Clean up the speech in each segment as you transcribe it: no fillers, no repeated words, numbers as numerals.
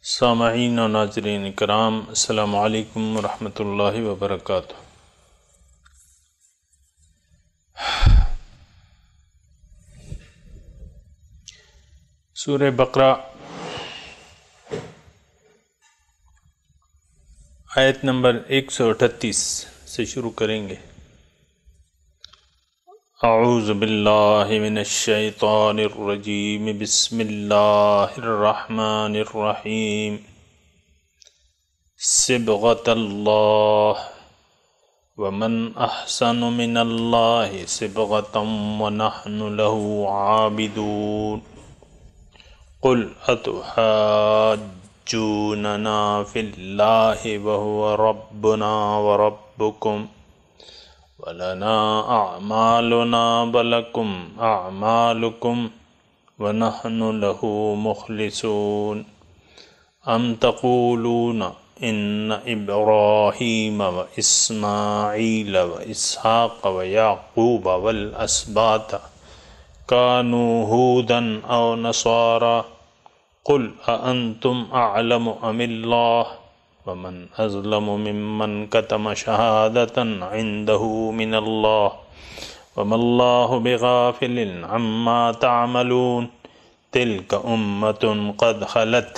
سامعین و ناظرین کرام، السلام علیکم ورحمۃ اللہ وبرکاتہ۔ سورہ بقرہ آیت نمبر 138 سے شروع کریں گے۔ اعوذ باللہ من الشیطان الرجیم، بسم اللہ الرحمن الرحیم۔ صبغۃ اللہ ومن احسن من اللہ صبغۃ ونحن له عابدون۔ قل اتحاجوننا فی اللہ وهو ربنا وربکم وَلَنَا أَعْمَالُنَا وَلَكُمْ أَعْمَالُكُمْ وَنَحْنُ لَهُ مُخْلِصُونَ أَمْ تَقُولُونَ إِنَّ إِبْرَاهِيمَ وَإِسْمَاعِيلَ وَإِسْحَاقَ وَيَعْقُوبَ وَالْأَسْبَاطَ كَانُوا هُودًا أَوْ نَصَارَىٰ قُلْ أَأَنْتُمْ أَعْلَمُ أَمِ اللَّهُ ومن أظلم ممن كتم شهادة عنده من الله وما الله بغافل عما تعملون تلك أمة قد خلت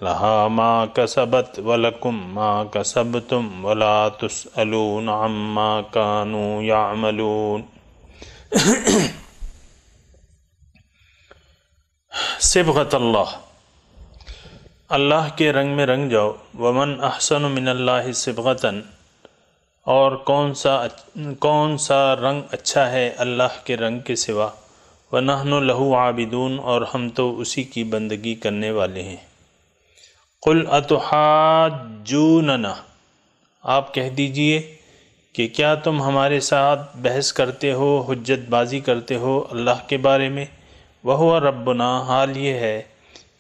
لها ما كسبت ولكم ما كسبتم ولا تسألون عما كانوا يعملون۔ صبغۃ اللہ، اللہ کے رنگ میں رنگ جاؤ۔ ومن احسن من اللہ صبغۃً، اور کون سا رنگ اچھا ہے اللہ کے رنگ کے سوا۔ ونحن له عابدون، اور ہم تو اسی کی بندگی کرنے والے ہیں۔ قل اتحاجوننا، آپ کہہ دیجئے کہ کیا تم ہمارے ساتھ بحث کرتے ہو، حجت بازی کرتے ہو اللہ کے بارے میں۔ وہو ربنا، حال یہ ہے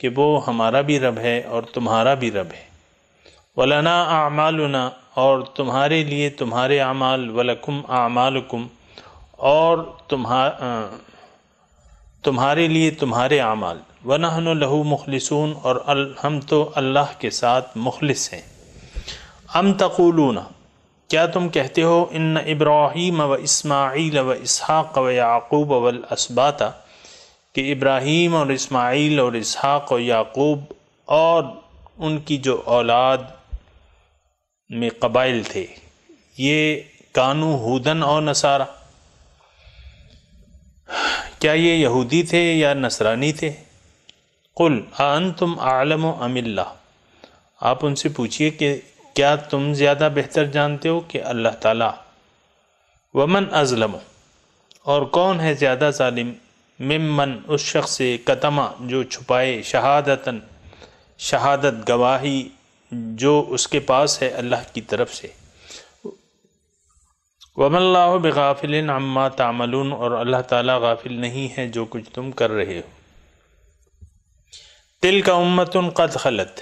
کہ وہ ہمارا بھی رب ہے اور تمہارا بھی رب ہے۔ وَلَنَا أَعْمَالُنَا، اور تمہارے لیے تمہارے اعمال۔ وَلَكُمْ أَعْمَالُكُمْ، اور تمہارے لیے تمہارے اعمال۔ وَنَحْنُ لَهُ مُخْلِصُونَ، اور ہم تو اللہ کے ساتھ مخلص ہیں۔ ام تقولون، کیا تم کہتے ہو، ان ابراہیم و اسماعیل و اسحاق و یعقوب والاسباط، کہ ابراہیم اور اسماعیل اور اسحاق اور یعقوب اور ان کی جو اولاد میں قبائل تھے، یہ کانو ہودن اور نصارہ، کیا یہ یہودی تھے یا نصرانی تھے۔ قل اانتم اعلم ام اللہ، آپ ان سے پوچھئے کہ کیا تم زیادہ بہتر جانتے ہو کہ اللہ تعالیٰ۔ ومن اظلم، اور کون ہے زیادہ ظالم، ممن، اس شخص سے، کتما، جو چھپائے، شہادت گواہی جو اس کے پاس ہے اللہ کی طرف سے۔ وما اللہ بغافل عما تعملون، اور اللہ تعالیٰ غافل نہیں ہے جو کچھ تم کر رہے ہو۔ تلک امۃ قد خلت،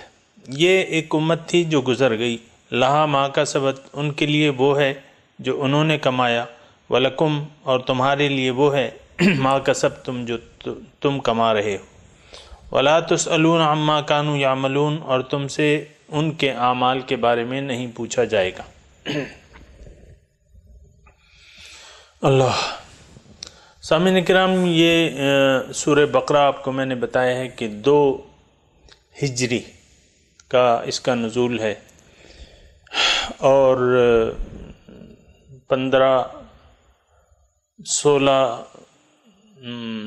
یہ ایک امت تھی جو گزر گئی۔ لہا ما کسبت، ان کے لیے وہ ہے جو انہوں نے کمایا۔ ولکم، اور تمہارے لیے وہ ہے ما کسبتم، جو تم کما رہے ہو۔ ولا تسألون عما كانوا يعملون، اور تم سے ان کے اعمال کے بارے میں نہیں پوچھا جائے گا۔ اللہ۔ سامعین کرام، یہ سورہ بقرہ آپ کو میں نے بتایا ہے کہ 2 ہجری کا اس کا نزول ہے، اور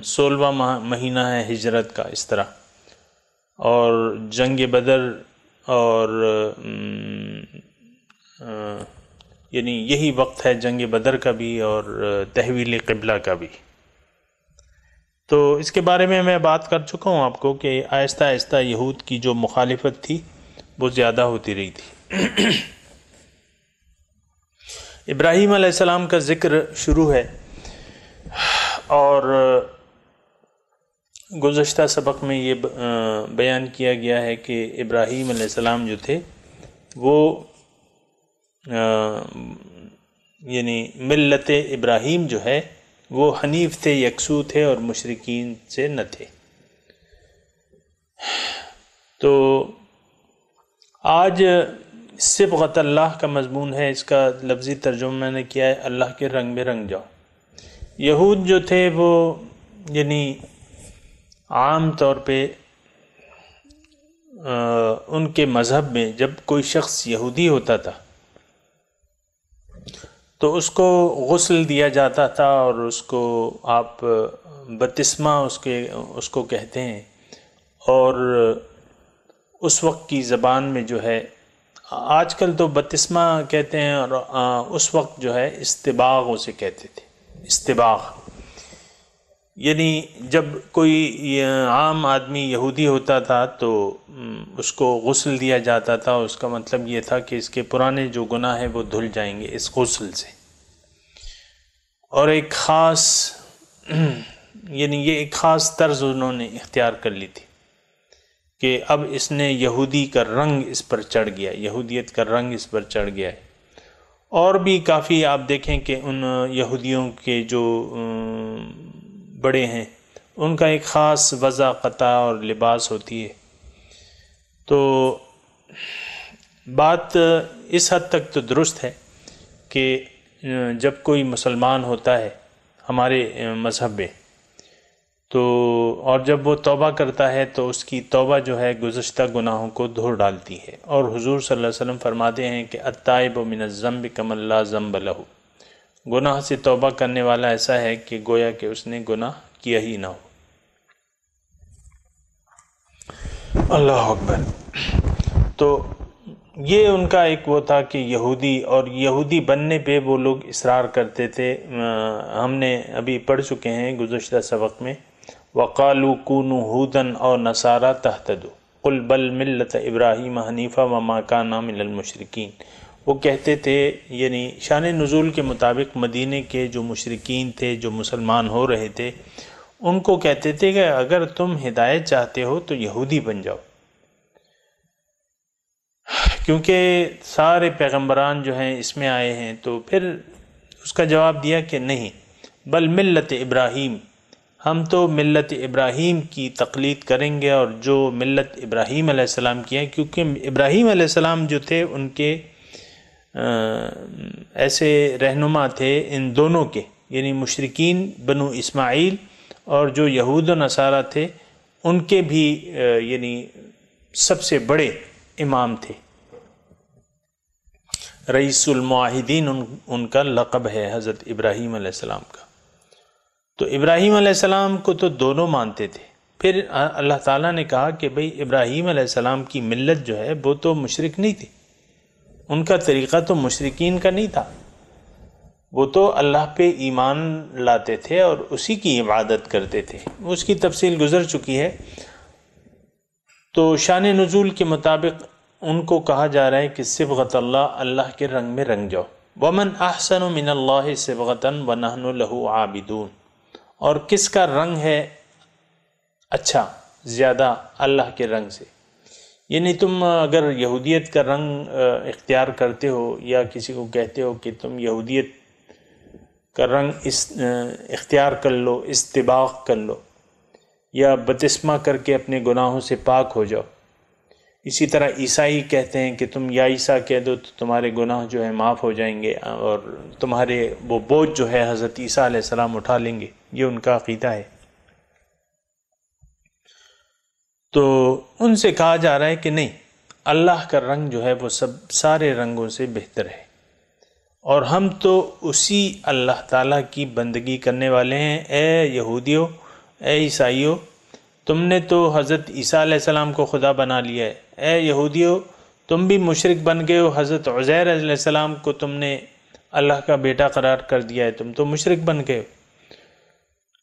16واں مہینہ ہے ہجرت کا، اس طرح، اور جنگ بدر، اور یعنی یہی وقت ہے جنگ بدر کا بھی اور تحویل قبلہ کا بھی۔ تو اس کے بارے میں بات کر چکا ہوں آپ کو کہ آہستہ آہستہ یہود کی جو مخالفت تھی وہ زیادہ ہوتی رہی تھی۔ ابراہیم علیہ السلام کا ذکر شروع ہے، اور گزشتہ سبق میں یہ بیان کیا گیا ہے کہ ابراہیم علیہ السلام جو تھے وہ یعنی ملت ابراہیم جو ہے وہ حنیف تھے، یکسو تھے اور مشرکین سے نہ تھے۔ تو آج صبغت اللہ کا مضمون ہے، اس کا لفظی ترجمہ میں نے کیا ہے اللہ کے رنگ میں رنگ جاؤ۔ یہود جو تھے وہ یعنی عام طور پہ ان کے مذہب میں جب کوئی شخص یہودی ہوتا تھا تو اس کو غسل دیا جاتا تھا، اور اس کو آپ بپتسمہ اس کو کہتے ہیں، اور اس وقت کی زبان میں جو ہے، آج کل تو بپتسمہ کہتے ہیں، اور اس وقت جو ہے استباغ اسے کہتے تھے، استباغ یعنی جب کوئی عام آدمی یہودی ہوتا تھا تو اس کو غسل دیا جاتا تھا، اس کا مطلب یہ تھا کہ اس کے پرانے جو گناہ ہیں وہ دھل جائیں گے اس غسل سے، اور ایک خاص یعنی یہ ایک خاص طرز انہوں نے اختیار کر لی تھی کہ اب اس نے یہودی کا رنگ اس پر چڑھ گیا، یہودیت کا رنگ اس پر چڑھ گیا ہے۔ اور بھی کافی آپ دیکھیں کہ ان یہودیوں کے جو بڑے ہیں ان کا ایک خاص وضاقتہ اور لباس ہوتی ہے۔ تو بات اس حد تک تو درست ہے کہ جب کوئی مسلمان ہوتا ہے ہمارے مذہب میں تو، اور جب وہ توبہ کرتا ہے تو اس کی توبہ جو ہے گزشتہ گناہوں کو دھو ڈالتی ہے، اور حضور صلی اللہ علیہ وسلم فرماتے ہیں کہ التائب من الذنب کمن لا ذنب لہ، گناہ سے توبہ کرنے والا ایسا ہے کہ گویا کہ اس نے گناہ کیا ہی نہ ہو۔ اللہ اکبر۔ تو یہ ان کا ایک وہ تھا کہ یہودی، اور یہودی بننے پہ وہ لوگ اصرار کرتے تھے۔ ہم نے ابھی پڑھ چکے ہیں گزشتہ سبق میں، وَقَالُوا كُونُوا هُودًا أَوْ نَصَارَىٰ تَهْتَدُوا قُلْ بَلْ مِلَّةَ إِبْرَاهِيمَ حَنِيفًا وَمَا كَانَ مِنَ الْمُشْرِكِينَ۔ وہ کہتے تھے، یعنی شان نزول کے مطابق مدینے کے جو مشرکین تھے، جو مسلمان ہو رہے تھے، ان کو کہتے تھے کہ اگر تم ہدایت چاہتے ہو تو یہودی بن جاؤ، کیونکہ سارے پیغمبران جو ہیں اس میں آئے ہیں۔ تو پھر اس کا جواب دیا کہ نہیں، بل ملت ابراہیم، ہم تو ملت ابراہیم کی تقلید کریں گے، اور جو ملت ابراہیم علیہ السلام کی ہے، کیونکہ ابراہیم علیہ السلام جو تھے ان کے ایسے رہنما تھے ان دونوں کے، یعنی مشرکین بنو اسماعیل اور جو یہود و نصارہ تھے ان کے بھی یعنی سب سے بڑے امام تھے۔ رئیس المعاہدین ان کا لقب ہے حضرت ابراہیم علیہ السلام کا۔ تو ابراہیم علیہ السلام کو تو دونوں مانتے تھے۔ پھر اللہ تعالیٰ نے کہا کہ بھئی ابراہیم علیہ السلام کی ملت جو ہے وہ تو مشرک نہیں تھی، ان کا طریقہ تو مشرکین کا نہیں تھا، وہ تو اللہ پہ ایمان لاتے تھے اور اسی کی عبادت کرتے تھے۔ اس کی تفصیل گزر چکی ہے۔ تو شان نزول کے مطابق ان کو کہا جا رہا ہے کہ صبغت اللہ، اللہ کے رنگ میں رنگ جاؤ۔ ومن احسن من اللہ صبغۃ ونحن لہ عابدون، اور کس کا رنگ ہے اچھا زیادہ اللہ کے رنگ سے؟ یعنی تم اگر یہودیت کا رنگ اختیار کرتے ہو، یا کسی کو کہتے ہو کہ تم یہودیت کا رنگ اختیار کر لو، استباغ کر لو، یا بپتسمہ کر کے اپنے گناہوں سے پاک ہو جاؤ۔ اسی طرح عیسائی کہتے ہیں کہ تم یا عیسیٰ کہہ دو تو تمہارے گناہ جو ہے معاف ہو جائیں گے، اور تمہارے وہ بوجھ جو ہے حضرت عیسیٰ علیہ السلام اٹھا لیں گے، یہ ان کا عقیدہ ہے۔ تو ان سے کہا جا رہا ہے کہ نہیں، اللہ کا رنگ جو ہے وہ سارے رنگوں سے بہتر ہے، اور ہم تو اسی اللہ تعالیٰ کی بندگی کرنے والے ہیں۔ اے یہودیوں، اے عیسائیوں، تم نے تو حضرت عیسیٰ علیہ السلام کو خدا بنا لیا ہے۔ اے یہودیوں، تم بھی مشرک بن گئے ہو، حضرت عزیر علیہ السلام کو تم نے اللہ کا بیٹا قرار کر دیا ہے، تم تو مشرک بن گئے ہو۔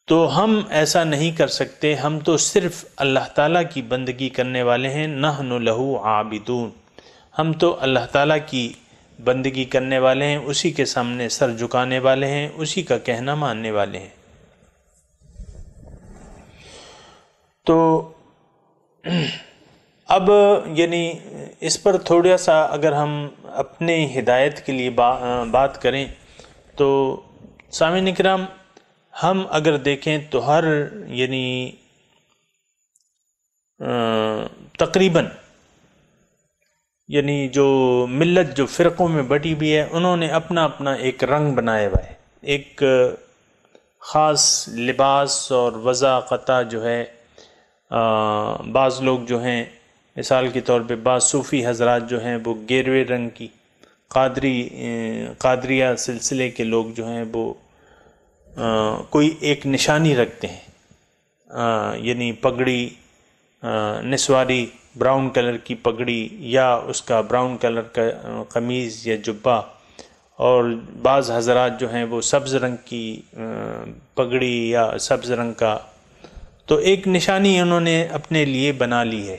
تو ہم ایسا نہیں کر سکتے، ہم تو صرف اللہ تعالیٰ کی بندگی کرنے والے ہیں، نحن لہ عابدون، ہم تو اللہ تعالیٰ کی بندگی کرنے والے ہیں، اسی کے سامنے سر جھکانے والے ہیں، اسی کا کہنا ماننے والے ہیں۔ تو اب یعنی اس پر تھوڑا سا اگر ہم اپنے ہدایت کے لیے بات کریں تو سامعین اکرام، ہم اگر دیکھیں تو ہر یعنی تقریباً یعنی جو ملت جو فرقوں میں بٹی ہوئی ہے انہوں نے اپنا اپنا ایک رنگ بنایا ہوا ہے، ایک خاص لباس اور وضاقتہ جو ہے۔ بعض لوگ جو ہیں مثال کے طور پہ بعض صوفی حضرات جو ہیں وہ گیروے رنگ کی، قادریہ سلسلے کے لوگ جو ہیں وہ کوئی ایک نشانی رکھتے ہیں، یعنی پگڑی، نسواری براؤن کلر کی پگڑی یا اس کا براؤن کلر کا قمیض یا جبہ، اور بعض حضرات جو ہیں وہ سبز رنگ کی پگڑی یا سبز رنگ کا، تو ایک نشانی انہوں نے اپنے لیے بنا لی ہے۔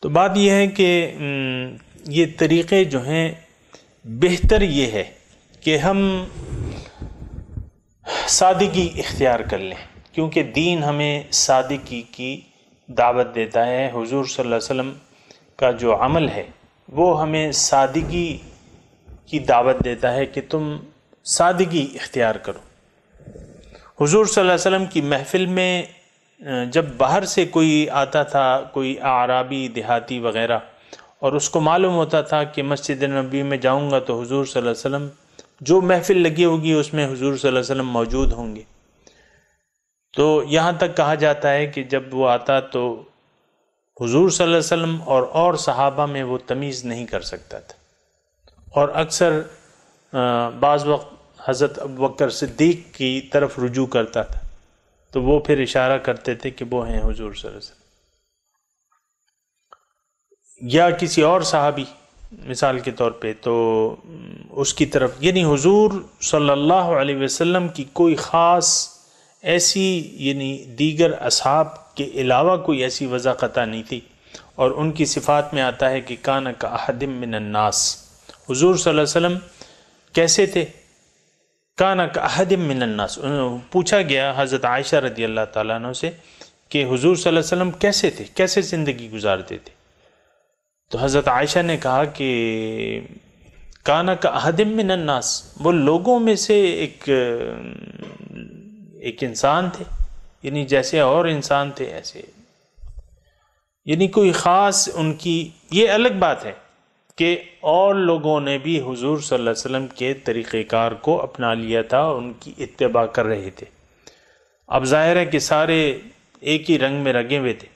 تو بات یہ ہے کہ یہ طریقے جو ہیں بہتر یہ ہے کہ ہم سادگی اختیار کر لیں، کیونکہ دین ہمیں سادگی کی دعوت دیتا ہے۔ حضور صلی اللہ علیہ وسلم کا جو عمل ہے وہ ہمیں سادگی کی دعوت دیتا ہے کہ تم سادگی اختیار کرو۔ حضور صلی اللہ علیہ وسلم کی محفل میں جب باہر سے کوئی آتا تھا، کوئی اعرابی دیہاتی وغیرہ، اور اس کو معلوم ہوتا تھا کہ مسجد نبوی میں جاؤں گا تو حضور صلی اللہ علیہ وسلم جو محفل لگی ہوگی اس میں حضور صلی اللہ علیہ وسلم موجود ہوں گے، تو یہاں تک کہا جاتا ہے کہ جب وہ آتا تو حضور صلی اللہ علیہ وسلم اور صحابہ میں وہ تمیز نہیں کر سکتا تھا، اور اکثر بعض وقت حضرت ابوبکر صدیق کی طرف رجوع کرتا تھا، تو وہ پھر اشارہ کرتے تھے کہ وہ ہیں حضور صلی اللہ علیہ وسلم، یا کسی اور صحابی مثال کے طور پہ تو اس کی طرف، یعنی حضور صلی اللہ علیہ وسلم کی کوئی خاص ایسی یعنی دیگر اصحاب کے علاوہ کوئی ایسی وضاقتہ نہیں تھی، اور ان کی صفات میں آتا ہے کہ کان کاحد من الناس، حضور صلی اللہ علیہ وسلم کیسے تھے؟ کان کاحد من الناس، پوچھا گیا حضرت عائشہ رضی اللہ تعالیٰ عنہ سے کہ حضور صلی اللہ علیہ وسلم کیسے تھے، کیسے زندگی گزارتے تھے؟ تو حضرت عائشہ نے کہا کہ کان کاحد من الناس، وہ لوگوں میں سے ایک انسان تھے، یعنی جیسے اور انسان تھے ایسے، یعنی کوئی خاص ان کی، یہ الگ بات ہے کہ اور لوگوں نے بھی حضور صلی اللہ علیہ وسلم کے طریقہ کار کو اپنا لیا تھا، ان کی اتباع کر رہے تھے۔ اب ظاہر ہے کہ سارے ایک ہی رنگ میں رنگے ہوئے تھے،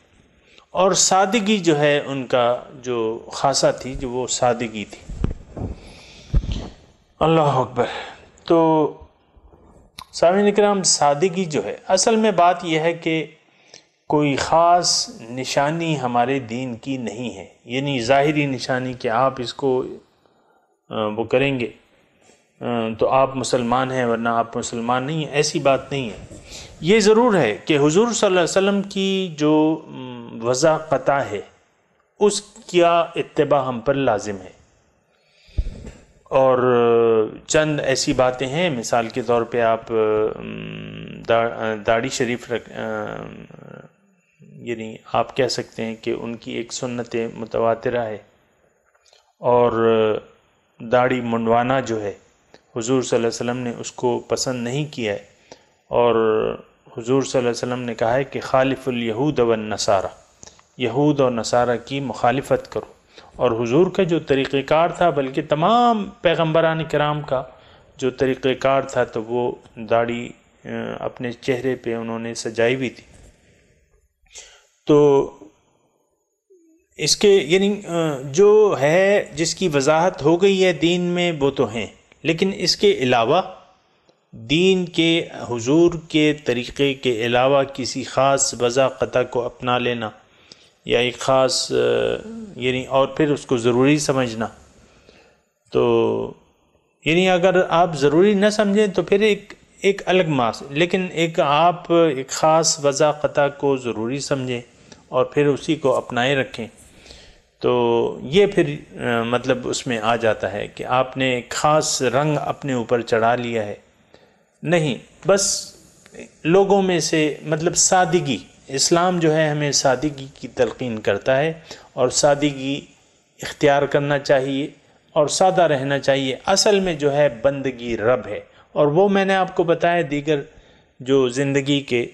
اور سادگی جو ہے ان کا جو خاصہ تھی، جو وہ سادگی تھی۔ اللہ اکبر۔ تو سامعین کرام، سادگی جو ہے اصل میں بات یہ ہے کہ کوئی خاص نشانی ہمارے دین کی نہیں ہے، یعنی ظاہری نشانی کہ آپ اس کو وہ کریں گے تو آپ مسلمان ہیں ورنہ آپ مسلمان نہیں ہیں، ایسی بات نہیں ہے۔ یہ ضرور ہے کہ حضور صلی اللہ علیہ وسلم کی جو وضاقتہ ہے اس کا اتباع ہم پر لازم ہے، اور چند ایسی باتیں ہیں، مثال کے طور پہ آپ داڑھی شریف یعنی آپ کہہ سکتے ہیں کہ ان کی ایک سنت متواترہ ہے، اور داڑھی منڈوانا جو ہے حضور صلی اللہ علیہ وسلم نے اس کو پسند نہیں کیا ہے، اور حضور صلی اللہ علیہ وسلم نے کہا ہے کہ خالف الیہود والنصارى، یہود اور نصارہ کی مخالفت کرو، اور حضور کا جو طریقہ کار تھا، بلکہ تمام پیغمبران کرام کا جو طریقہ کار تھا، تو وہ داڑھی اپنے چہرے پہ انہوں نے سجائی ہوئی تھی۔ تو اس کے یعنی جو ہے جس کی وضاحت ہو گئی ہے دین میں وہ تو ہیں، لیکن اس کے علاوہ دین کے حضور کے طریقے کے علاوہ کسی خاص وضاقتہ کو اپنا لینا، یا ایک خاص یعنی اور پھر اس کو ضروری سمجھنا، تو یعنی اگر آپ ضروری نہ سمجھیں تو پھر ایک الگ ماس، لیکن آپ ایک خاص وضاقتہ کو ضروری سمجھیں اور پھر اسی کو اپنائے رکھیں، تو یہ پھر مطلب اس میں آ جاتا ہے کہ آپ نے ایک خاص رنگ اپنے اوپر چڑھا لیا ہے، نہیں، بس لوگوں میں سے مطلب سادگی، اسلام جو ہے ہمیں سادگی کی تلقین کرتا ہے، اور سادگی اختیار کرنا چاہیے اور سادہ رہنا چاہیے۔ اصل میں جو ہے بندگی رب ہے، اور وہ میں نے آپ کو بتایا دیگر جو زندگی کے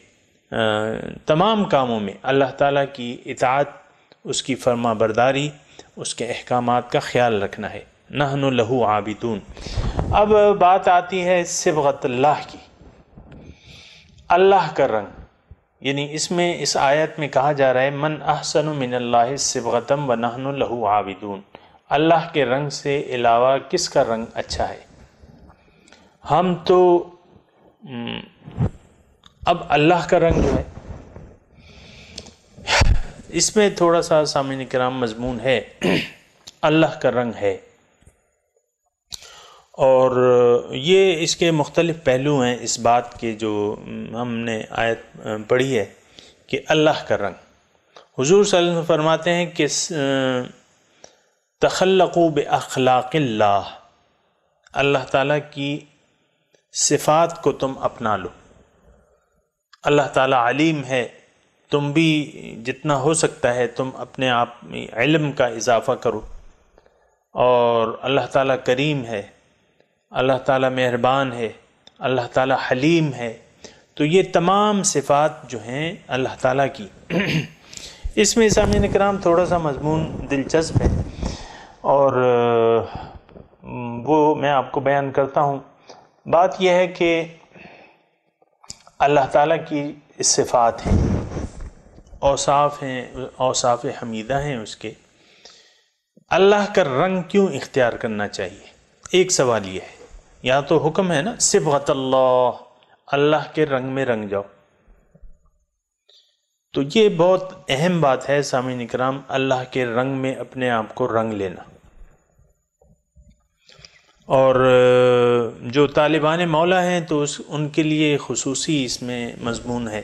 تمام کاموں میں اللہ تعالیٰ کی اطاعت اس کی فرما برداری، اس کے احکامات کا خیال رکھنا ہے۔ نحن لہ عابدون۔ اب بات آتی ہے صبغۃ اللہ کی، اللہ کا رنگ، یعنی اس آیت میں کہا جا رہا ہے من احسن من اللہ صبغۃ ونحن لہ عابدون، اللہ کے رنگ سے علاوہ کس کا رنگ اچھا ہے؟ ہم تو اب اللہ کا رنگ جو ہے، اس میں تھوڑا سا سامعین کرام مضمون ہے۔ اللہ کا رنگ ہے، اور یہ اس کے مختلف پہلو ہیں اس بات کے جو ہم نے آیت پڑھی ہے کہ اللہ کا رنگ۔ حضور صلی اللہ علیہ وسلم فرماتے ہیں کہ تخلقوا باخلاق اللہ، اللہ تعالیٰ کی صفات کو تم اپنا لو۔ اللہ تعالیٰ علیم ہے، تم بھی جتنا ہو سکتا ہے تم اپنے آپ میں علم کا اضافہ کرو، اور اللہ تعالیٰ کریم ہے، اللہ تعالیٰ مہربان ہے، اللہ تعالیٰ حلیم ہے۔ تو یہ تمام صفات جو ہیں اللہ تعالیٰ کی، اس میں سامعین کرام تھوڑا سا مضمون دلچسپ ہے، اور وہ میں آپ کو بیان کرتا ہوں۔ بات یہ ہے کہ اللہ تعالیٰ کی صفات ہیں، اوصاف ہیں، اوصاف حمیدہ ہیں اس کے، اللہ کا رنگ کیوں اختیار کرنا چاہیے؟ ایک سوال یہ ہے، یا تو حکم ہے نا صبغۃ اللہ، اللہ کے رنگ میں رنگ جاؤ، تو یہ بہت اہم بات ہے سامعین کرام، اللہ کے رنگ میں اپنے آپ کو رنگ لینا۔ اور جو طالبان مولا ہیں تو ان کے لیے خصوصی اس میں مضمون ہے،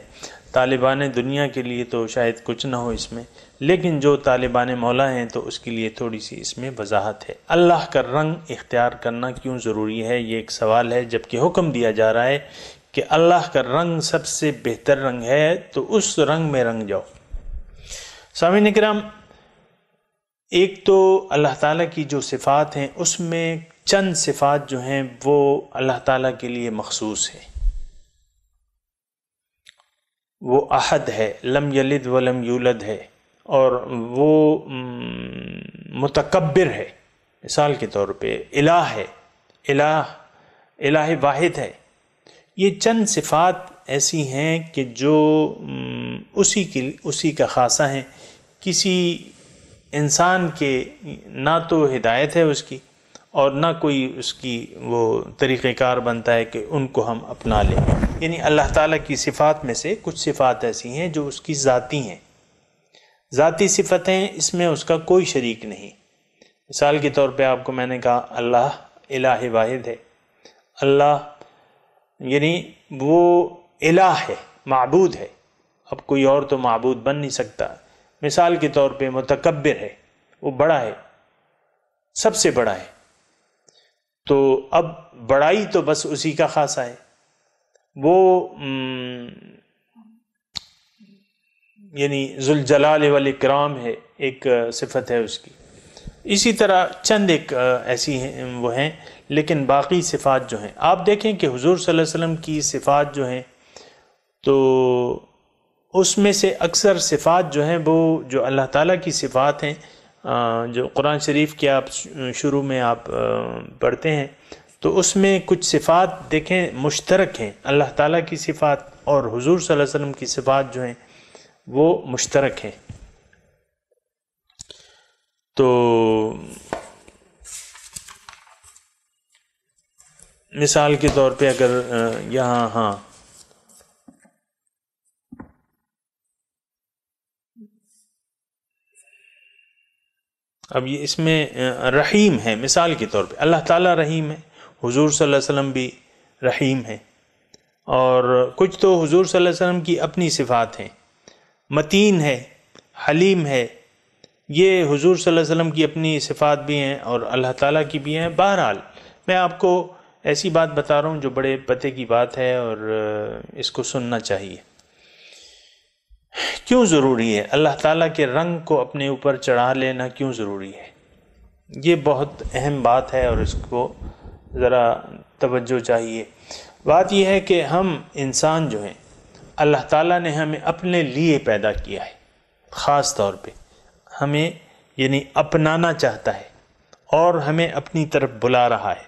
طالبان دنیا کے لیے تو شاید کچھ نہ ہو اس میں، لیکن جو طالبان مولا ہیں تو اس کے لیے تھوڑی سی اس میں وضاحت ہے۔ اللہ کا رنگ اختیار کرنا کیوں ضروری ہے، یہ ایک سوال ہے، جبکہ حکم دیا جا رہا ہے کہ اللہ کا رنگ سب سے بہتر رنگ ہے، تو اس رنگ میں رنگ جاؤ۔ سامعین کرام، ایک تو اللہ تعالیٰ کی جو صفات ہیں اس میں چند صفات جو ہیں وہ اللہ تعالیٰ کے لیے مخصوص ہیں۔ وہ احد ہے، لم یلد ولم یولد ہے، اور وہ متکبر ہے، مثال کے طور پہ الہ ہے، الہ واحد ہے۔ یہ چند صفات ایسی ہیں کہ جو اسی کا خاصہ ہیں، کسی انسان کے نہ تو ہدایت ہے اس کی، اور نہ کوئی اس کی وہ طریقہ کار بنتا ہے کہ ان کو ہم اپنا لیں۔ یعنی اللہ تعالیٰ کی صفات میں سے کچھ صفات ایسی ہیں جو اس کی ذاتی ہیں، ذاتی صفتیں، اس میں اس کا کوئی شریک نہیں۔ مثال کے طور پہ آپ کو میں نے کہا اللہ الہ واحد ہے، اللہ یعنی وہ الہ ہے، معبود ہے، اب کوئی اور تو معبود بن نہیں سکتا۔ مثال کے طور پہ متکبر ہے، وہ بڑا ہے، سب سے بڑا ہے، تو اب بڑائی تو بس اسی کا خاصہ ہے، وہ یعنی ذوالجلال والاکرام ہے، ایک صفت ہے اس کی۔ اسی طرح چند ایک ایسی ہیں وہ ہیں، لیکن باقی صفات جو ہیں آپ دیکھیں کہ حضور صلی اللہ علیہ وسلم کی صفات جو ہیں تو اس میں سے اکثر صفات جو ہیں وہ جو اللہ تعالیٰ کی صفات ہیں، جو قرآن شریف کے آپ شروع میں آپ پڑھتے ہیں تو اس میں کچھ صفات دیکھیں مشترک ہیں، اللہ تعالیٰ کی صفات اور حضور صلی اللہ علیہ وسلم کی صفات جو ہیں وہ مشترک ہیں۔ تو مثال کے طور پہ اگر یہاں اب یہ اس میں رحیم ہے، مثال کے طور پہ اللہ تعالیٰ رحیم ہے، حضور صلی اللہ علیہ وسلم بھی رحیم ہے، اور کچھ تو حضور صلی اللہ علیہ وسلم کی اپنی صفات ہیں، متین ہے، حلیم ہے، یہ حضور صلی اللہ علیہ وسلم کی اپنی صفات بھی ہیں اور اللہ تعالیٰ کی بھی ہیں۔ بہرحال میں آپ کو ایسی بات بتا رہا ہوں جو بڑے پتے کی بات ہے اور اس کو سننا چاہیے۔ کیوں ضروری ہے اللہ تعالیٰ کے رنگ کو اپنے اوپر چڑھا لینا، کیوں ضروری ہے؟ یہ بہت اہم بات ہے اور اس کو ذرا توجہ چاہیے۔ بات یہ ہے کہ ہم انسان جو ہیں اللہ تعالیٰ نے ہمیں اپنے لیے پیدا کیا ہے، خاص طور پہ ہمیں یعنی اپنانا چاہتا ہے اور ہمیں اپنی طرف بلا رہا ہے۔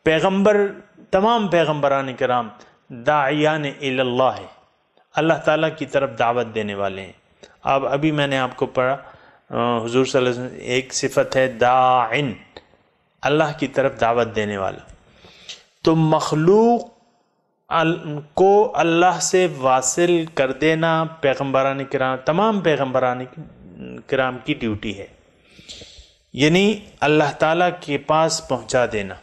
پیغمبر، تمام پیغمبران کرام داعیان الی اللہ ہے، اللہ تعالیٰ کی طرف دعوت دینے والے ہیں۔ اب ابھی میں نے آپ کو پڑھا حضور صلی اللہ علیہ وسلم ایک صفت ہے داعن، اللہ کی طرف دعوت دینے والا۔ تو مخلوق کو اللہ سے واصل کر دینا پیغمبران کرام، تمام پیغمبران کرام کی ڈیوٹی ہے، یعنی اللہ تعالیٰ کے پاس پہنچا دینا،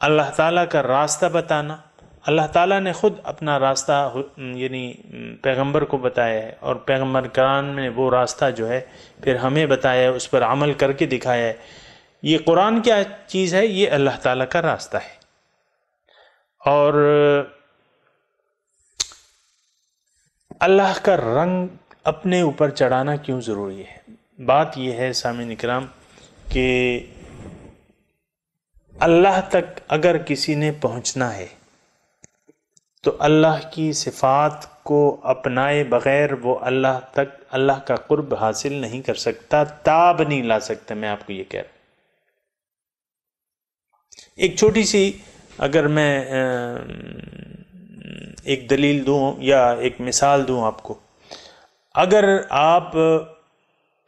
اللہ تعالیٰ کا راستہ بتانا۔ اللہ تعالیٰ نے خود اپنا راستہ یعنی پیغمبر کو بتایا ہے، اور پیغمبر کرام نے وہ راستہ جو ہے پھر ہمیں بتایا ہے، اس پر عمل کر کے دکھایا ہے۔ یہ قرآن کیا چیز ہے؟ یہ اللہ تعالیٰ کا راستہ ہے۔ اور اللہ کا رنگ اپنے اوپر چڑھانا کیوں ضروری ہے؟ بات یہ ہے سامعین کرام کہ اللہ تک اگر کسی نے پہنچنا ہے تو اللہ کی صفات کو اپنائے بغیر وہ اللہ تک، اللہ کا قرب حاصل نہیں کر سکتا، تاب نہیں لا سکتا۔ میں آپ کو یہ کہہ رہا ہوں، ایک چھوٹی سی اگر میں ایک دلیل دوں یا ایک مثال دوں آپ کو، اگر آپ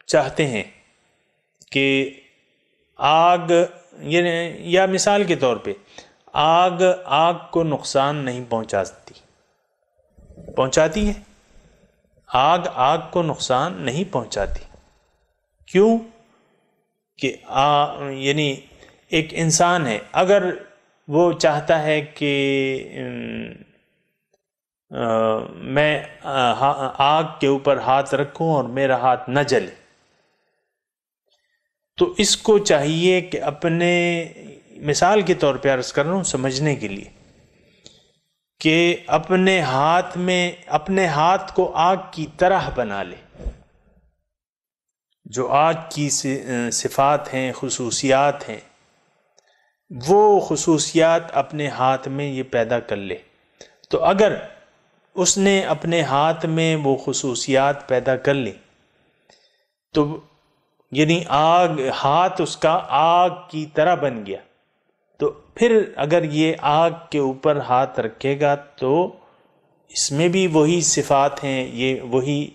چاہتے ہیں کہ آگ، یا مثال کے طور پہ آگ کو نقصان نہیں پہنچاتی ہے، آگ کو نقصان نہیں پہنچاتی۔ کیوں؟ کہ یعنی ایک انسان ہے، اگر وہ چاہتا ہے کہ میں آگ کے اوپر ہاتھ رکھوں اور میرا ہاتھ نہ جلے، تو اس کو چاہیے کہ اپنے، مثال کے طور پہ عرض کر رہا ہوں سمجھنے کے لیے، کہ اپنے ہاتھ کو آگ کی طرح بنا لے۔ جو آگ کی صفات ہیں، خصوصیات ہیں، وہ خصوصیات اپنے ہاتھ میں یہ پیدا کر لے۔ تو اگر اس نے اپنے ہاتھ میں وہ خصوصیات پیدا کر لی تو یعنی ہاتھ اس کا آگ کی طرح بن گیا، تو پھر اگر یہ آگ کے اوپر ہاتھ رکھے گا تو اس میں بھی وہی صفات ہیں، یہ وہی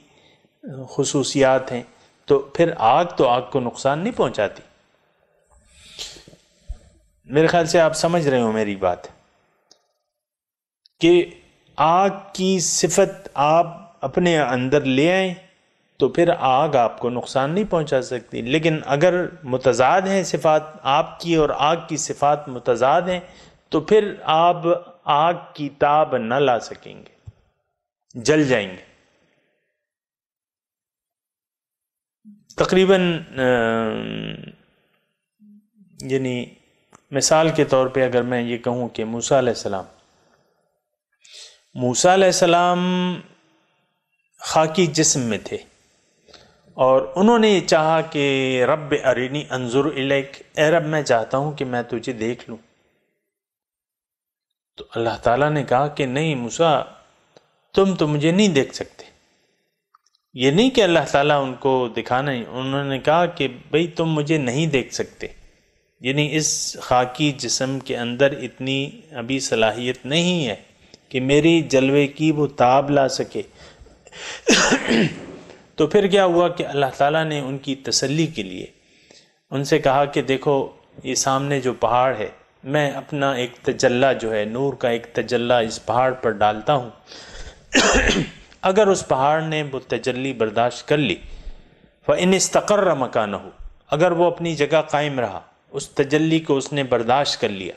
خصوصیات ہیں، تو پھر آگ کو نقصان نہیں پہنچاتی۔ میرے خیال سے آپ سمجھ رہے ہو میری بات، کہ آگ کی صفت آپ اپنے اندر لے آئیں تو پھر آگ آپ کو نقصان نہیں پہنچا سکتی۔ لیکن اگر متضاد ہیں صفات آپ کی اور آگ کی صفات متضاد ہیں تو پھر آپ آگ کی تاب نہ لا سکیں گے، جل جائیں گے۔ تقریباً یعنی مثال کے طور پہ اگر میں یہ کہوں کہ موسیٰ علیہ السلام خاکی جسم میں تھے، اور انہوں نے یہ چاہا کہ رب ارینی انظر الیک، اے رب میں چاہتا ہوں کہ میں تجھے دیکھ لوں۔ تو اللہ تعالیٰ نے کہا کہ نہیں موسیٰ، تم تو مجھے نہیں دیکھ سکتے۔ یہ نہیں کہ اللہ تعالیٰ ان کو دکھانا ہی، انہوں نے کہا کہ بھئی تم مجھے نہیں دیکھ سکتے، یعنی اس خاکی جسم کے اندر اتنی ابھی صلاحیت نہیں ہے کہ میری جلوے کی وہ تاب لا سکے۔ تو پھر کیا ہوا کہ اللہ تعالیٰ نے ان کی تسلی کے لیے ان سے کہا کہ دیکھو یہ سامنے جو پہاڑ ہے، میں اپنا ایک تجلی جو ہے، نور کا ایک تجلی اس پہاڑ پر ڈالتا ہوں، اگر اس پہاڑ نے وہ تجلی برداشت کر لی، فَإِنِ اسْتَقَرَّ مَكَانَهُ، اگر وہ اپنی جگہ قائم رہا، اس تجلی کو اس نے برداشت کر لیا،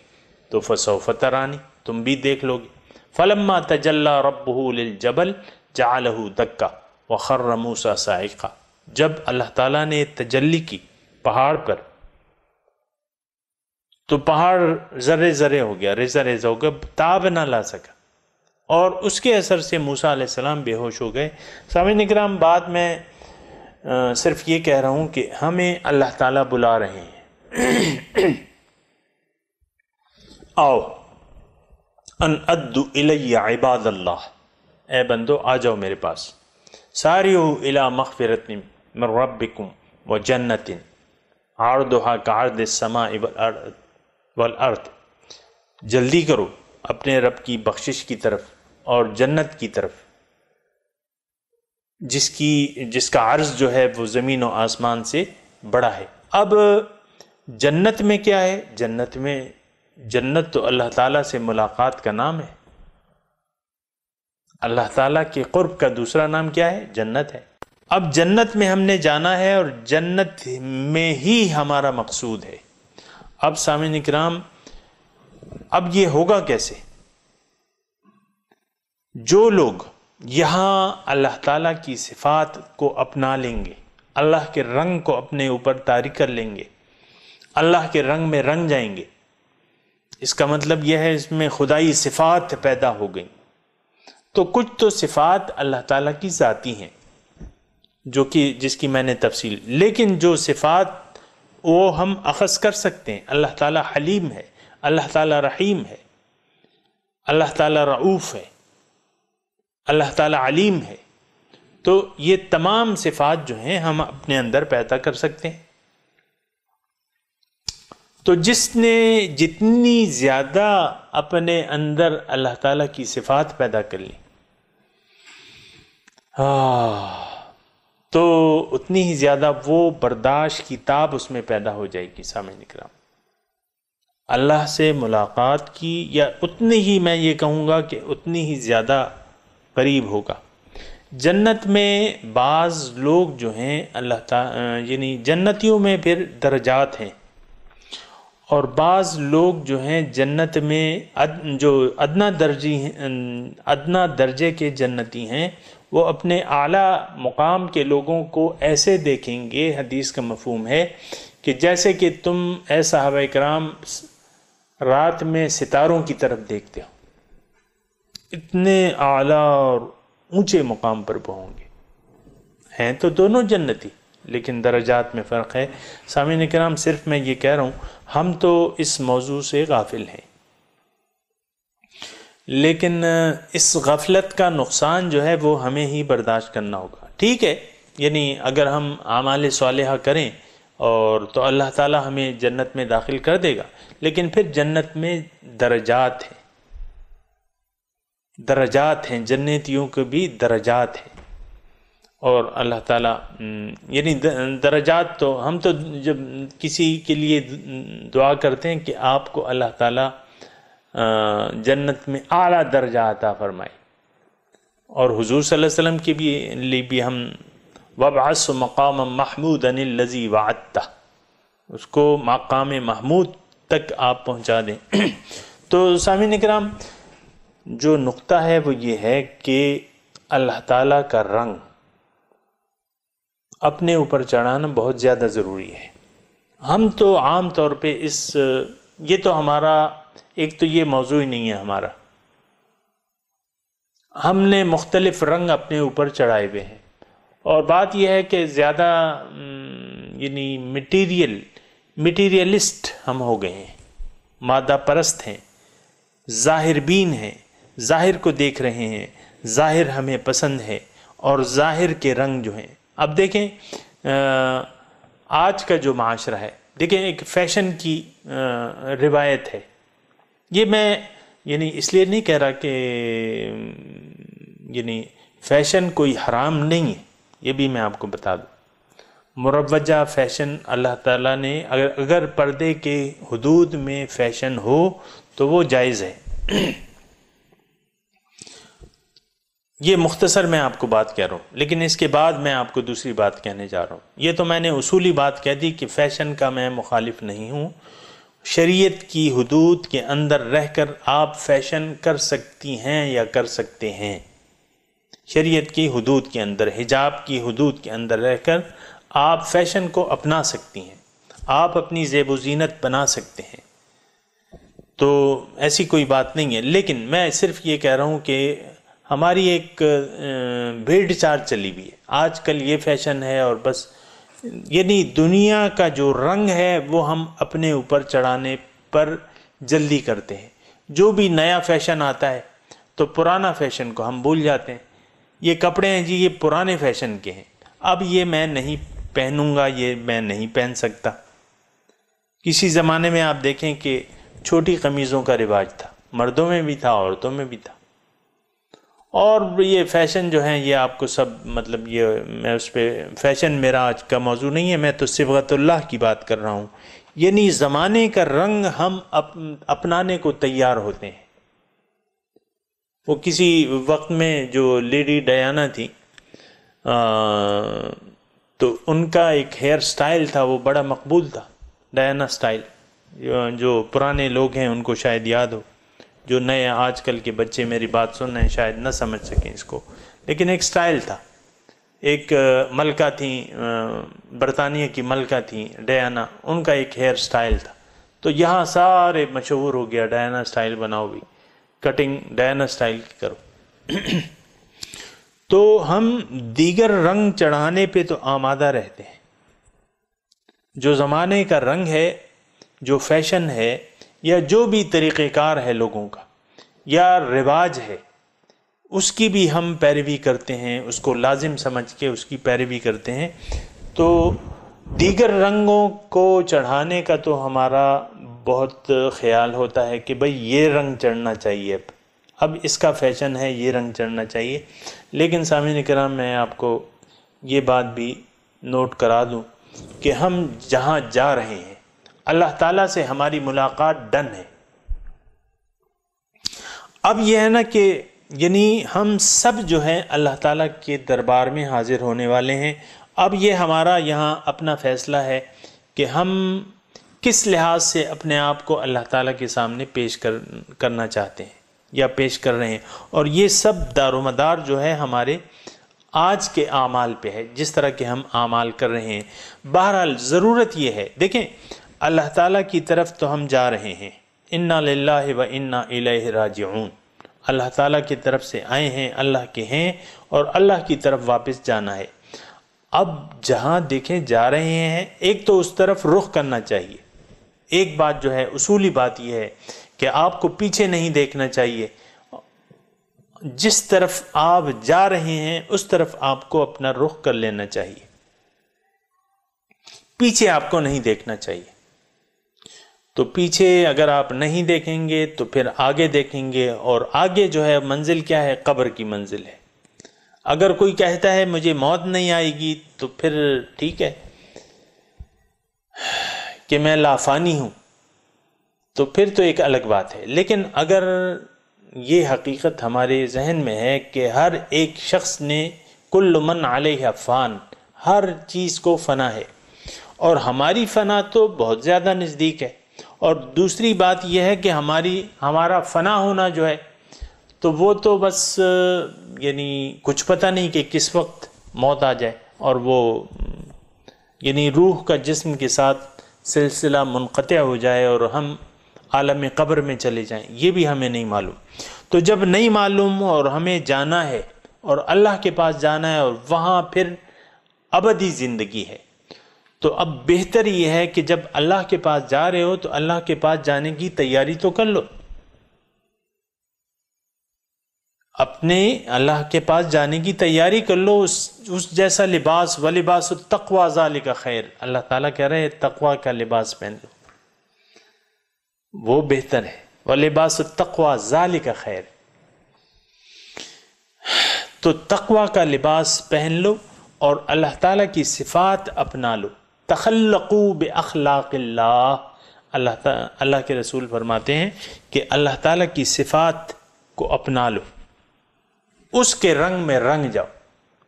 تو فَسَوْفَ تَرَانِي، تم بھی دیکھ لو گے۔ فَلَمَّا تَجَلَّى رَبُّهُ لِلْجَبَلِ جَعَلَهُ دَكَّةً وَخَرَّ مُوسَىٰ صَاعِقًا، جب اللہ تعالیٰ نے تجلی کی پہاڑ پر تو پہاڑ ذرے ذرے ہو گیا، ریزہ ریزہ ہو گیا، تاب نہ لا سکا، اور اس کے اثر سے موسیٰ علیہ السلام بے ہوش ہو گئے۔ سامعین اکرام، بات میں صرف یہ کہہ رہا ہوں کہ ہمیں اللہ تعالیٰ بلا رہے ہیں، آؤ ان ادو الی عباد اللہ، اے بندو آ جاؤ میرے پاس، ساریو الی مغفرت من ربکم وجنت عرضها کعرض السماء والارض، جلدی کرو اپنے رب کی بخشش کی طرف اور جنت کی طرف جس کا عرض جو ہے وہ زمین و آسمان سے بڑا ہے۔ اب جنت میں کیا ہے؟ جنت تو اللہ تعالیٰ سے ملاقات کا نام ہے۔ اللہ تعالیٰ کے قرب کا دوسرا نام کیا ہے؟ جنت ہے۔ اب جنت میں ہم نے جانا ہے اور جنت میں ہی ہمارا مقصود ہے۔ اب سامعین اکرام، اب یہ ہوگا کیسے؟ جو لوگ یہاں اللہ تعالیٰ کی صفات کو اپنا لیں گے، اللہ کے رنگ کو اپنے اوپر طاری کر لیں گے، اللہ کے رنگ میں رنگ جائیں گے، اس کا مطلب یہ ہے اس میں خدائی صفات پیدا ہو گئیں۔ تو کچھ تو صفات اللہ تعالیٰ کی ذاتی ہیں جس کی میں نے تفصیل، لیکن جو صفات وہ ہم اخذ کر سکتے ہیں، اللہ تعالیٰ حلیم ہے، اللہ تعالیٰ رحیم ہے، اللہ تعالیٰ رعوف ہے، اللہ تعالیٰ علیم ہے، تو یہ تمام صفات جو ہیں ہم اپنے اندر پیدا کر سکتے ہیں۔ تو جس نے جتنی زیادہ اپنے اندر اللہ تعالیٰ کی صفات پیدا کر لی تو اتنی ہی زیادہ وہ برداشت کی تاب اس میں پیدا ہو جائے گی۔ سامعین کرام، اللہ سے ملاقات کی، یا اتنی ہی میں یہ کہوں گا کہ اتنی ہی زیادہ قریب ہوگا۔ جنت میں بعض لوگ جو ہیں اللہ تعالیٰ یعنی جنتیوں میں پھر درجات ہیں، اور بعض لوگ جو ہیں جنت میں جو ادنا درجے کے جنتی ہیں، وہ اپنے اعلیٰ مقام کے لوگوں کو ایسے دیکھیں گے، حدیث کا مفہوم ہے کہ جیسے کہ تم اے صحابہ کرام رات میں ستاروں کی طرف دیکھتے ہو، اتنے اعلیٰ اور اونچے مقام پر ہوں گے۔ ہیں تو دونوں جنتی، لیکن درجات میں فرق ہے۔ سامعین کرام، صرف میں یہ کہہ رہا ہوں ہم تو اس موضوع سے غافل ہیں، لیکن اس غفلت کا نقصان جو ہے وہ ہمیں ہی برداشت کرنا ہوگا۔ ٹھیک ہے، یعنی اگر ہم اعمال صالحہ کریں اور تو اللہ تعالیٰ ہمیں جنت میں داخل کر دے گا، لیکن پھر جنت میں درجات ہیں، جنتیوں کے بھی درجات ہیں، اور اللہ تعالیٰ یعنی درجات تو ہم تو جب کسی کے لیے دعا کرتے ہیں کہ آپ کو اللہ تعالیٰ جنت میں اعلیٰ درجہ عطا فرمائے، اور حضور صلی اللہ علیہ وسلم کے لیے بھی ہم وَابْعَثْهُ مَقَامًا مَحْمُودًا الَّذِي وَعَدتَّهُ، اس کو مقام محمود تک آپ پہنچا دیں۔ تو سامعین کرام، جو نقطہ ہے وہ یہ ہے کہ اللہ تعالیٰ کا رنگ اپنے اوپر چڑھانا بہت زیادہ ضروری ہے۔ ہم تو عام طور پہ یہ تو ہمارا ایک تو یہ موضوع ہی نہیں ہے ہمارا، ہم نے مختلف رنگ اپنے اوپر چڑھائے ہوئے ہیں، اور بات یہ ہے کہ زیادہ یعنی میٹیریلسٹ ہم ہو گئے ہیں، مادہ پرست ہیں، ظاہر بین ہیں، ظاہر کو دیکھ رہے ہیں، ظاہر ہمیں پسند ہے، اور ظاہر کے رنگ جو ہیں۔ اب دیکھیں آج کا جو معاشرہ ہے، دیکھیں ایک فیشن کی روایت ہے، یہ میں یعنی اس لیے نہیں کہہ رہا کہ یعنی فیشن کوئی حرام نہیں ہے، یہ بھی میں آپ کو بتا دوں، مروجہ فیشن اللہ تعالیٰ نے اگر پردے کے حدود میں فیشن ہو تو وہ جائز ہے۔ یہ مختصر میں آپ کو بات کہہ رہا ہوں، لیکن اس کے بعد میں آپ کو دوسری بات کہنے جا رہا ہوں۔ یہ تو میں نے اصولی بات کہہ دی کہ فیشن کا میں مخالف نہیں ہوں، شریعت کی حدود کے اندر رہ کر آپ فیشن کر سکتی ہیں یا کر سکتے ہیں، شریعت کی حدود کے اندر، حجاب کی حدود کے اندر رہ کر آپ فیشن کو اپنا سکتی ہیں، آپ اپنی زیب و زینت بنا سکتے ہیں، تو ایسی کوئی بات نہیں ہے۔ لیکن میں صرف یہ کہہ رہا ہوں کہ ہماری ایک بھیڑ چال چلی ہوئی ہے، آج کل یہ فیشن ہے اور بس، یعنی دنیا کا جو رنگ ہے وہ ہم اپنے اوپر چڑھانے پر جلدی کرتے ہیں۔ جو بھی نیا فیشن آتا ہے تو پرانا فیشن کو ہم بھول جاتے ہیں، یہ کپڑے ہیں جی یہ پرانے فیشن کے ہیں، اب یہ میں نہیں پہنوں گا، یہ میں نہیں پہن سکتا۔ کسی زمانے میں آپ دیکھیں کہ چھوٹی قمیضوں کا رواج تھا، مردوں میں بھی تھا، عورتوں میں بھی تھا، اور یہ فیشن جو ہیں یہ آپ کو سب مطلب یہ میں اس پہ فیشن میرا آج کا موضوع نہیں ہے، میں تو صبغت اللہ کی بات کر رہا ہوں، یعنی زمانے کا رنگ ہم اپنانے کو تیار ہوتے ہیں۔ وہ کسی وقت میں جو لیڈی ڈیانا تھی تو ان کا ایک ہیئر سٹائل تھا، وہ بڑا مقبول تھا، ڈیانا سٹائل۔ جو پرانے لوگ ہیں ان کو شاید یاد ہو، جو نئے آج کل کے بچے میری بات سن رہے ہیں شاید نہ سمجھ سکیں اس کو، لیکن ایک سٹائل تھا۔ ایک ملکہ تھیں، برطانیہ کی ملکہ تھیں ڈیانا، ان کا ایک ہیئر سٹائل تھا، تو یہاں سارے مشہور ہو گیا ڈیانا سٹائل بناؤ بھی، کٹنگ ڈیانا سٹائل کی کرو۔ تو ہم دیگر رنگ چڑھانے پہ تو آمادہ رہتے ہیں۔ جو زمانے کا رنگ ہے، جو فیشن ہے، یا جو بھی طریقہ کار ہے لوگوں کا یا رواج ہے، اس کی بھی ہم پیروی کرتے ہیں، اس کو لازم سمجھ کے اس کی پیروی کرتے ہیں۔ تو دیگر رنگوں کو چڑھانے کا تو ہمارا بہت خیال ہوتا ہے کہ بھئی یہ رنگ چڑھنا چاہیے، اب اس کا فیشن ہے، یہ رنگ چڑھنا چاہیے۔ لیکن سامعین کرام، میں آپ کو یہ بات بھی نوٹ کرا دوں کہ ہم جہاں جا رہے ہیں اللہ تعالیٰ سے ہماری ملاقات ڈن ہے۔ اب یہ ہے نا کہ یعنی ہم سب جو ہیں اللہ تعالیٰ کے دربار میں حاضر ہونے والے ہیں۔ اب یہ ہمارا یہاں اپنا فیصلہ ہے کہ ہم کس لحاظ سے اپنے آپ کو اللہ تعالیٰ کے سامنے پیش کرنا چاہتے ہیں یا پیش کر رہے ہیں، اور یہ سب دار و مدار جو ہے ہمارے آج کے اعمال پہ ہے، جس طرح کے ہم اعمال کر رہے ہیں۔ بہرحال ضرورت یہ ہے، دیکھیں اللہ تعالیٰ کی طرف تو ہم جا رہے ہیں، انا للہ و انا الیہ راجعون، اللہ تعالیٰ کی طرف سے آئے ہیں، اللہ کے ہیں، اور اللہ کی طرف واپس جانا ہے۔ اب جہاں دیکھیں جا رہے ہیں، ایک تو اس طرف رخ کرنا چاہیے۔ ایک بات جو ہے اصولی بات یہ ہے کہ آپ کو پیچھے نہیں دیکھنا چاہیے، جس طرف آپ جا رہے ہیں اس طرف آپ کو اپنا رخ کر لینا چاہیے، پیچھے آپ کو نہیں دیکھنا چاہیے۔ تو پیچھے اگر آپ نہیں دیکھیں گے تو پھر آگے دیکھیں گے، اور آگے جو ہے منزل کیا ہے؟ قبر کی منزل ہے۔ اگر کوئی کہتا ہے مجھے موت نہیں آئے گی تو پھر ٹھیک ہے کہ میں لافانی ہوں، تو پھر تو ایک الگ بات ہے۔ لیکن اگر یہ حقیقت ہمارے ذہن میں ہے کہ ہر ایک شخص نے کل من علیہ فان، ہر چیز کو فنا ہے، اور ہماری فنا تو بہت زیادہ نزدیک ہے، اور دوسری بات یہ ہے کہ ہمارا فنا ہونا جو ہے تو وہ تو بس یعنی کچھ پتہ نہیں کہ کس وقت موت آ جائے، اور وہ یعنی روح کا جسم کے ساتھ سلسلہ منقطع ہو جائے اور ہم عالم قبر میں چلے جائیں، یہ بھی ہمیں نہیں معلوم۔ تو جب نہیں معلوم اور ہمیں جانا ہے اور اللہ کے پاس جانا ہے، اور وہاں پھر ابدی زندگی ہے، تو اب بہتر یہ ہے کہ جب اللہ کے پاس جا رہے ہو تو اللہ کے پاس جانے کی تیاری تو کر لو، اپنے اللہ کے پاس جانے کی تیاری کر لو، اس جیسا لباس، وَلِبَاسُ التَّقْوَى ذَلِكَ خیر، اللہ تعالیٰ کہہ رہے ہیں تقوی کا لباس پہن لو، وہ بہتر ہے، وَلِبَاسُ التَّقْوَى ذَلِكَ خیر۔ تو تقوی کا لباس پہن لو اور اللہ تعالیٰ کی صفات اپنا لو، تخلقوا باخلاق اللہ، اللہ کے رسول فرماتے ہیں کہ اللہ تعالیٰ کی صفات کو اپنا لو، اس کے رنگ میں رنگ جاؤ،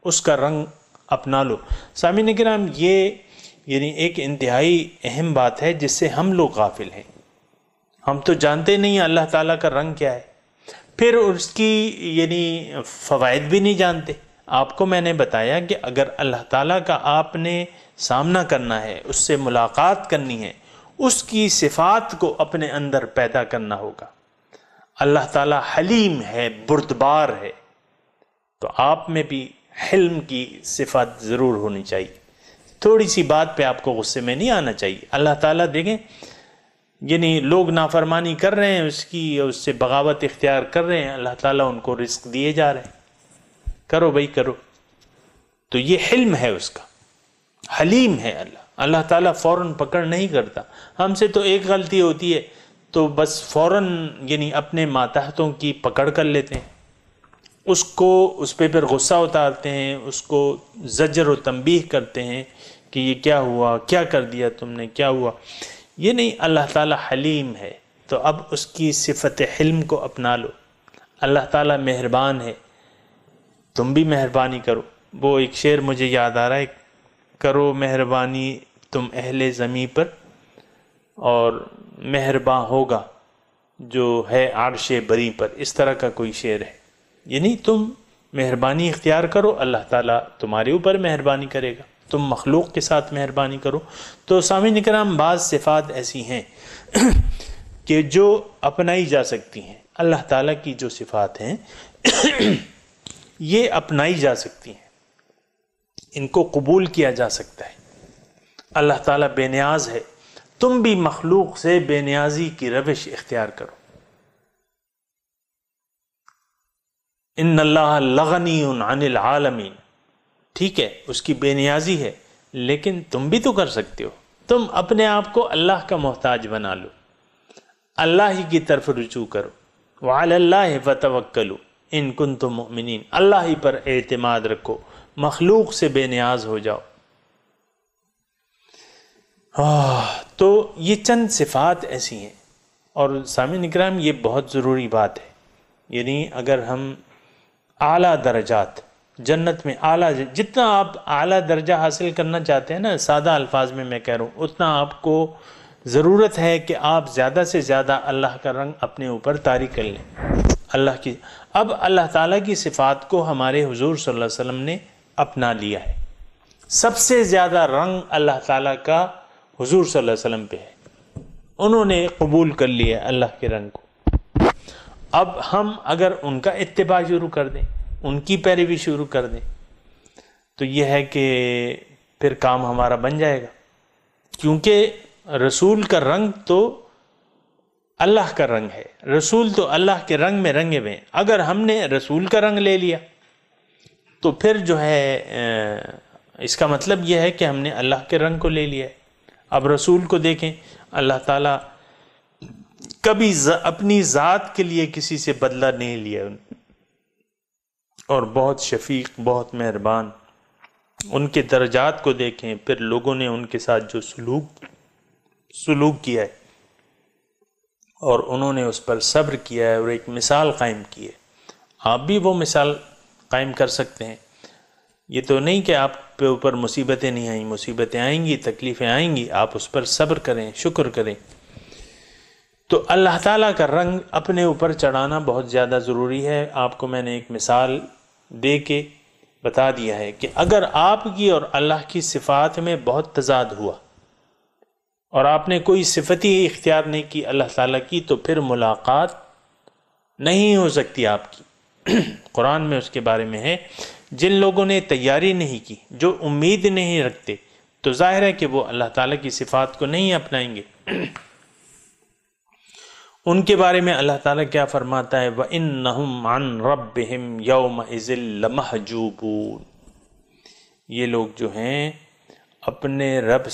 اس کا رنگ اپنا لو۔ سامعین کرام، یہ یعنی ایک انتہائی اہم بات ہے جس سے ہم لوگ غافل ہیں۔ ہم تو جانتے نہیں اللہ تعالیٰ کا رنگ کیا ہے، پھر اس کی یعنی فوائد بھی نہیں جانتے۔ آپ کو میں نے بتایا کہ اگر اللہ تعالیٰ کا آپ نے سامنا کرنا ہے، اس سے ملاقات کرنی ہے، اس کی صفات کو اپنے اندر پیدا کرنا ہوگا۔ اللہ تعالیٰ حلیم ہے، بردبار ہے، تو آپ میں بھی حلم کی صفات ضرور ہونی چاہیے۔ تھوڑی سی بات پہ آپ کو غصے میں نہیں آنا چاہیے۔ اللہ تعالیٰ دیکھیں یعنی لوگ نافرمانی کر رہے ہیں اس کی، اس سے بغاوت اختیار کر رہے ہیں، اللہ تعالیٰ ان کو رزق دیے جا رہے ہیں، کرو بھائی کرو، تو یہ حلم ہے اس کا، حلیم ہے اللہ تعالیٰ فوراً پکڑ نہیں کرتا. ہم سے تو ایک غلطی ہوتی ہے تو بس فوراً یعنی اپنے ماتحتوں کی پکڑ کر لیتے ہیں، اس پہ پھر غصہ اتارتے ہیں، اس کو زجر و تنبیہ کرتے ہیں کہ یہ کیا ہوا، کیا کر دیا تم نے، کیا ہوا. یہ نہیں، اللہ تعالیٰ حلیم ہے تو اب اس کی صفت حلم کو اپنا لو. اللہ تعالیٰ مہربان ہے، تم بھی مہربانی کرو. وہ ایک شعر مجھے یاد آ رہا ہے، کرو مہربانی تم اہل زمیں پر اور مہرباں ہوگا جو ہے عرش بری پر، اس طرح کا کوئی شعر ہے. یعنی تم مہربانی اختیار کرو، اللہ تعالیٰ تمہارے اوپر مہربانی کرے گا. تم مخلوق کے ساتھ مہربانی کرو. تو سامعین کرام، بعض صفات ایسی ہیں کہ جو اپنائی جا سکتی ہیں. اللہ تعالیٰ کی جو صفات ہیں یہ اپنائی جا سکتی ہیں، ان کو قبول کیا جا سکتا ہے. اللہ تعالیٰ بے نیاز ہے، تم بھی مخلوق سے بے نیازی کی روش اختیار کرو. ان اللہ لغنی عن العالمین، ٹھیک ہے اس کی بے نیازی ہے، لیکن تم بھی تو کر سکتے ہو. تم اپنے آپ کو اللہ کا محتاج بنا لو، اللہ ہی کی طرف رجوع کرو. وعلی اللہ فتوکلوا ان کنتم مؤمنین، اللہ ہی پر اعتماد رکھو، مخلوق سے بے نیاز ہو جاؤ. تو یہ چند صفات ایسی ہیں. اور سامعین اکرام، یہ بہت ضروری بات ہے. یعنی اگر ہم اعلیٰ درجات جنت میں جتنا آپ اعلیٰ درجہ حاصل کرنا چاہتے ہیں نا، سادہ الفاظ میں کہہ رہا ہوں، اتنا آپ کو ضرورت ہے کہ آپ زیادہ سے زیادہ اللہ کا رنگ اپنے اوپر طاری کر لیں. اب اللہ تعالیٰ کی صفات کو ہمارے حضور صلی اللہ علیہ وسلم نے اپنا لیا ہے. سب سے زیادہ رنگ اللہ تعالیٰ کا حضور صلی اللہ علیہ وسلم پہ ہے، انہوں نے قبول کر لیا ہے اللہ کے رنگ کو. اب ہم اگر ان کا اتباع شروع کر دیں، ان کی پیروی شروع کر دیں، تو یہ ہے کہ پھر کام ہمارا بن جائے گا. کیونکہ رسول کا رنگ تو اللہ کا رنگ ہے، رسول تو اللہ کے رنگ میں رنگے ہوئے ہیں. اگر ہم نے رسول کا رنگ لے لیا تو پھر جو ہے اس کا مطلب یہ ہے کہ ہم نے اللہ کے رنگ کو لے لیا ہے. اب رسول کو دیکھیں، اللہ تعالیٰ کبھی اپنی ذات کے لیے کسی سے بدلہ نہیں لیا، اور بہت شفیق، بہت مہربان. ان کے درجات کو دیکھیں، پھر لوگوں نے ان کے ساتھ جو سلوک کیا ہے اور انہوں نے اس پر صبر کیا ہے اور ایک مثال قائم کی ہے. آپ بھی وہ مثال قائم کر سکتے ہیں. یہ تو نہیں کہ آپ پہ اوپر مصیبتیں نہیں آئیں، مصیبتیں آئیں گی، تکلیفیں آئیں گی، آپ اس پر صبر کریں، شکر کریں. تو اللہ تعالیٰ کا رنگ اپنے اوپر چڑھانا بہت زیادہ ضروری ہے. آپ کو میں نے ایک مثال دے کے بتا دیا ہے کہ اگر آپ کی اور اللہ کی صفات میں بہت تضاد ہوا اور آپ نے کوئی صفت ہی اختیار نہیں کی اللہ تعالیٰ کی، تو پھر ملاقات نہیں ہو سکتی آپ کی. قرآن میں اس کے بارے میں ہے، جن لوگوں نے تیاری نہیں کی، جو امید نہیں رکھتے، تو ظاہر ہے کہ وہ اللہ تعالیٰ کی صفات کو نہیں اپنائیں گے. ان کے بارے میں اللہ تعالیٰ کیا فرماتا ہے؟ وَإِنَّهُمْ عَنْ رَبِّهِمْ يَوْمَئِذٍ لَمَحْجُوبُونَ. یہ لوگ جو ہیں اپنے رب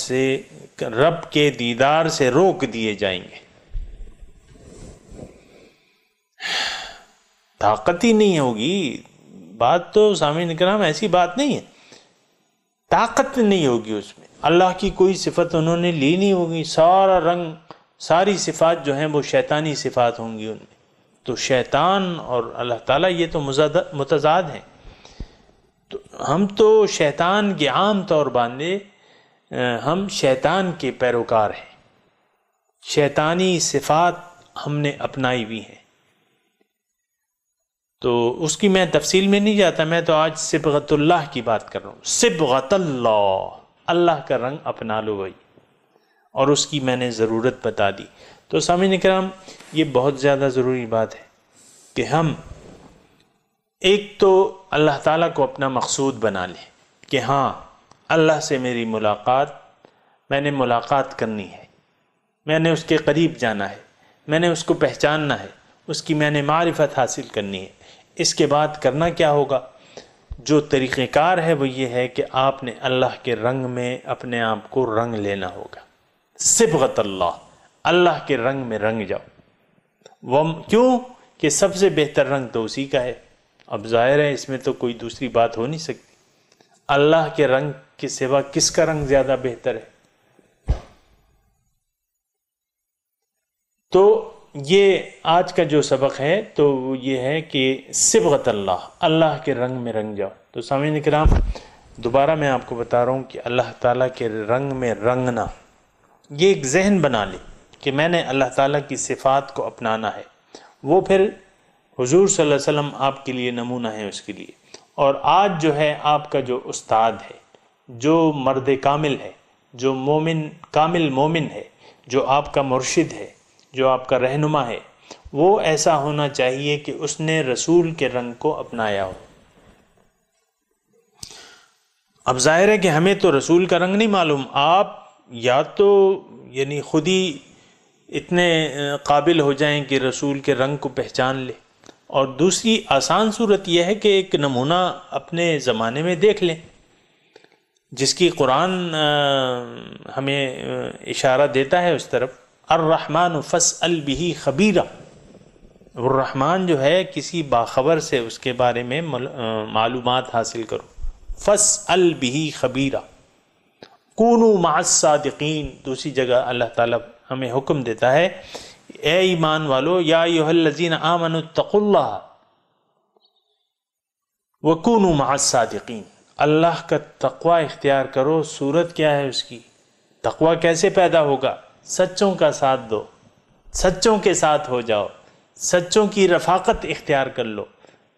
کے دیدار سے روک دیے جائیں گے. طاقت ہی نہیں ہوگی. بات تو سامعین کرام ایسی بات نہیں ہے، طاقت نہیں ہوگی اس میں. اللہ کی کوئی صفت انہوں نے لی نہیں ہوگی، سارا رنگ، ساری صفات جو ہیں وہ شیطانی صفات ہوں گی ان میں. تو شیطان اور اللہ تعالیٰ یہ تو متضاد ہیں. تو ہم تو شیطان کے عام طور باندھے ہم شیطان کے پیروکار ہیں، شیطانی صفات ہم نے اپنائی ہوئی ہیں. تو اس کی میں تفصیل میں نہیں جاتا، میں تو آج صبغت اللہ کی بات کر رہا ہوں. صبغت اللہ، اللہ کا رنگ اپنا لو بھائی، اور اس کی میں نے ضرورت بتا دی. تو سامعین کرام، یہ بہت زیادہ ضروری بات ہے کہ ہم ایک تو اللہ تعالیٰ کو اپنا مقصود بنا لیں کہ ہاں اللہ سے میری ملاقات، میں نے ملاقات کرنی ہے، میں نے اس کے قریب جانا ہے، میں نے اس کو پہچاننا ہے، اس کی میں نے معرفت حاصل کرنی ہے. اس کے بعد کرنا کیا ہوگا؟ جو طریقہ کار ہے وہ یہ ہے کہ آپ نے اللہ کے رنگ میں اپنے آپ کو رنگ لینا ہوگا، صبغت اللہ، اللہ کے رنگ میں رنگ جاؤ۔ وہ کیوں کہ سب سے بہتر رنگ تو اسی کا ہے۔ اب ظاہر ہے اس میں تو کوئی دوسری بات ہو نہیں سکتی، اللہ کے رنگ کے سوا کس کا رنگ زیادہ بہتر ہے؟ تو یہ آج کا جو سبق ہے تو وہ یہ ہے کہ صبغت اللہ، اللہ کے رنگ میں رنگ جاؤ۔ تو سامعین کرام، دوبارہ میں آپ کو بتا رہا ہوں کہ اللہ تعالیٰ کے رنگ میں رنگنا، یہ ایک ذہن بنا لے کہ میں نے اللہ تعالیٰ کی صفات کو اپنانا ہے۔ وہ پھر حضور صلی اللہ علیہ وسلم آپ کے لیے نمونہ ہے اس کے لیے، اور آج جو ہے آپ کا جو استاد ہے، جو مرد کامل ہے، جو مومن کامل مومن ہے، جو آپ کا مرشد ہے، جو آپ کا رہنما ہے، وہ ایسا ہونا چاہیے کہ اس نے رسول کے رنگ کو اپنایا ہو۔ اب ظاہر ہے کہ ہمیں تو رسول کا رنگ نہیں معلوم، آپ یا تو یعنی خود ہی اتنے قابل ہو جائیں کہ رسول کے رنگ کو پہچان لیں، اور دوسری آسان صورت یہ ہے کہ ایک نمونہ اپنے زمانے میں دیکھ لیں، جس کی قرآن ہمیں اشارہ دیتا ہے اس طرف، الرحمن فاسأل بہ خبیرہ، الرحمن جو ہے کسی باخبر سے اس کے بارے میں معلومات حاصل کرو، فاسأل بہ خبیرہ، کونوا مع الصادقین۔ دوسری جگہ اللہ تعالیٰ ہمیں حکم دیتا ہے، اے ایمان والو، یا ایھا الذین آمنوا اتقوا اللہ وکونوا مع الصادقین، اللہ کا تقوی اختیار کرو۔ صورت کیا ہے اس کی؟ تقوی کیسے پیدا ہوگا؟ سچوں کا ساتھ دو، سچوں کے ساتھ ہو جاؤ، سچوں کی رفاقت اختیار کر لو،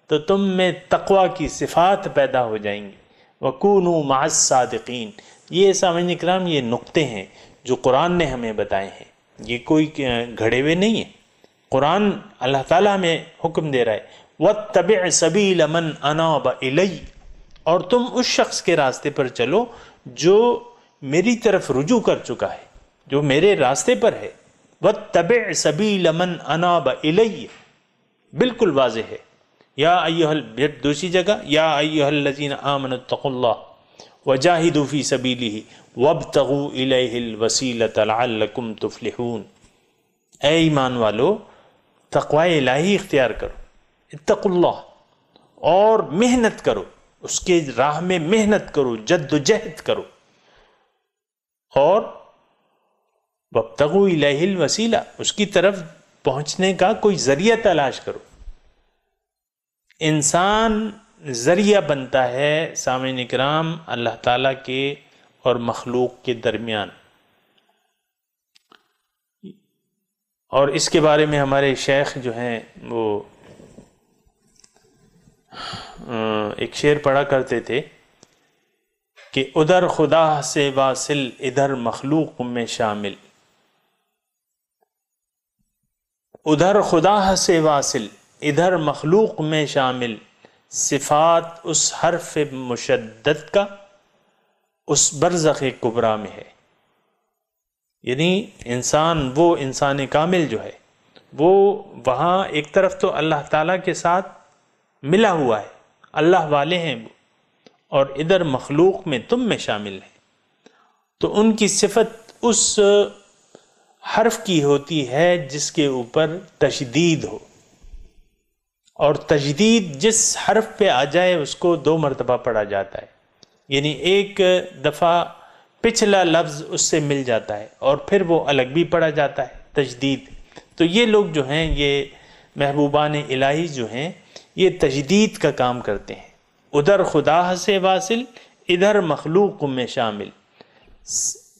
تو تم میں تقوی کی صفات پیدا ہو جائیں گی۔ وکونوا مع الصادقین، یہ سامعین کرام یہ نقطے ہیں جو قرآن نے ہمیں بتائے ہیں، یہ کوئی گھڑے ہوئے نہیں ہیں۔ قرآن اللہ تعالیٰ ہمیں حکم دے رہا ہے، وَاتَّبِعْ سَبِيلَ مَنْ أَنَابَ إِلَيَّ، اور تم اس شخص کے راستے پر چلو جو میری طرف رجوع کر چکا ہے، جو میرے راستے پر ہے۔ وَاتَّبِعْ سَبِيلَ مَنْ أَنَابَ إِلَيَّ، بالکل واضح ہے۔ یا دوسری جگہ، یا ایھا الذین آمنوا اتقوا اللہ وجاہدوا فی سبیلہ وابتغوا الیہ الوسیلۃ لعلکم تفلحون، اے ایمان والو تقوی الہی اختیار کرو، اتقوا اللہ، اور محنت کرو، اس کے راہ میں محنت کرو، جد و جہد کرو، اور وابتغوا الیہ الوسیلہ، اس کی طرف پہنچنے کا کوئی ذریعہ تلاش کرو۔ انسان ذریعہ بنتا ہے سامعین کرام اللہ تعالیٰ کے اور مخلوق کے درمیان، اور اس کے بارے میں ہمارے شیخ جو ہیں وہ ایک شعر پڑھا کرتے تھے کہ ادھر خدا سے واصل ادھر مخلوق میں شامل، ادھر خدا سے واصل ادھر مخلوق میں شامل، صفات اس حرف مشدد کا اس برزخ کبریٰ میں ہے۔ یعنی انسان، وہ انسان کامل جو ہے، وہ وہاں ایک طرف تو اللہ تعالیٰ کے ساتھ ملا ہوا ہے، اللہ والے ہیں وہ، اور ادھر مخلوق میں تم میں شامل ہیں، تو ان کی صفت اس حرف کی ہوتی ہے جس کے اوپر تشدید ہو، اور تجدید جس حرف پہ آ جائے اس کو 2 مرتبہ پڑھا جاتا ہے، یعنی ایک دفعہ پچھلا لفظ اس سے مل جاتا ہے اور پھر وہ الگ بھی پڑھا جاتا ہے، تجدید۔ تو یہ لوگ جو ہیں، یہ محبوبان الہی جو ہیں، یہ تجدید کا کام کرتے ہیں، ادھر خدا سے واصل ادھر مخلوق میں شامل،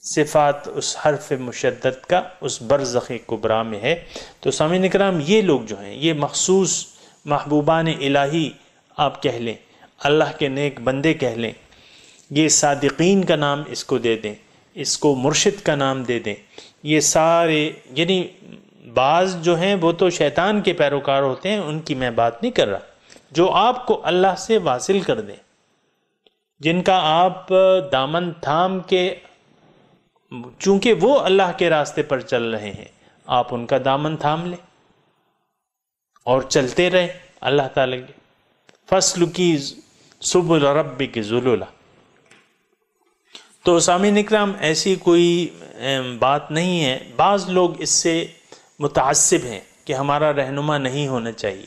صفات اس حرف مشدد کا اس برزخ کبریٰ میں ہے۔ تو سامعین کرام، یہ لوگ جو ہیں، یہ مخصوص محبوبان الہی آپ کہہ لیں، اللہ کے نیک بندے کہہ لیں، یہ صادقین کا نام اس کو دے دیں، اس کو مرشد کا نام دے دیں، یہ سارے، یعنی بعض جو ہیں وہ تو شیطان کے پیروکار ہوتے ہیں، ان کی میں بات نہیں کر رہا، جو آپ کو اللہ سے واصل کر دیں، جن کا آپ دامن تھام کے، چونکہ وہ اللہ کے راستے پر چل رہے ہیں، آپ ان کا دامن تھام لیں اور چلتے رہیں اللہ تعالیٰ کے۔ فصل کی سبل ربک ذللا۔ تو سامعین اکرام ایسی کوئی بات نہیں ہے، بعض لوگ اس سے متعصب ہیں کہ ہمارا رہنما نہیں ہونا چاہیے،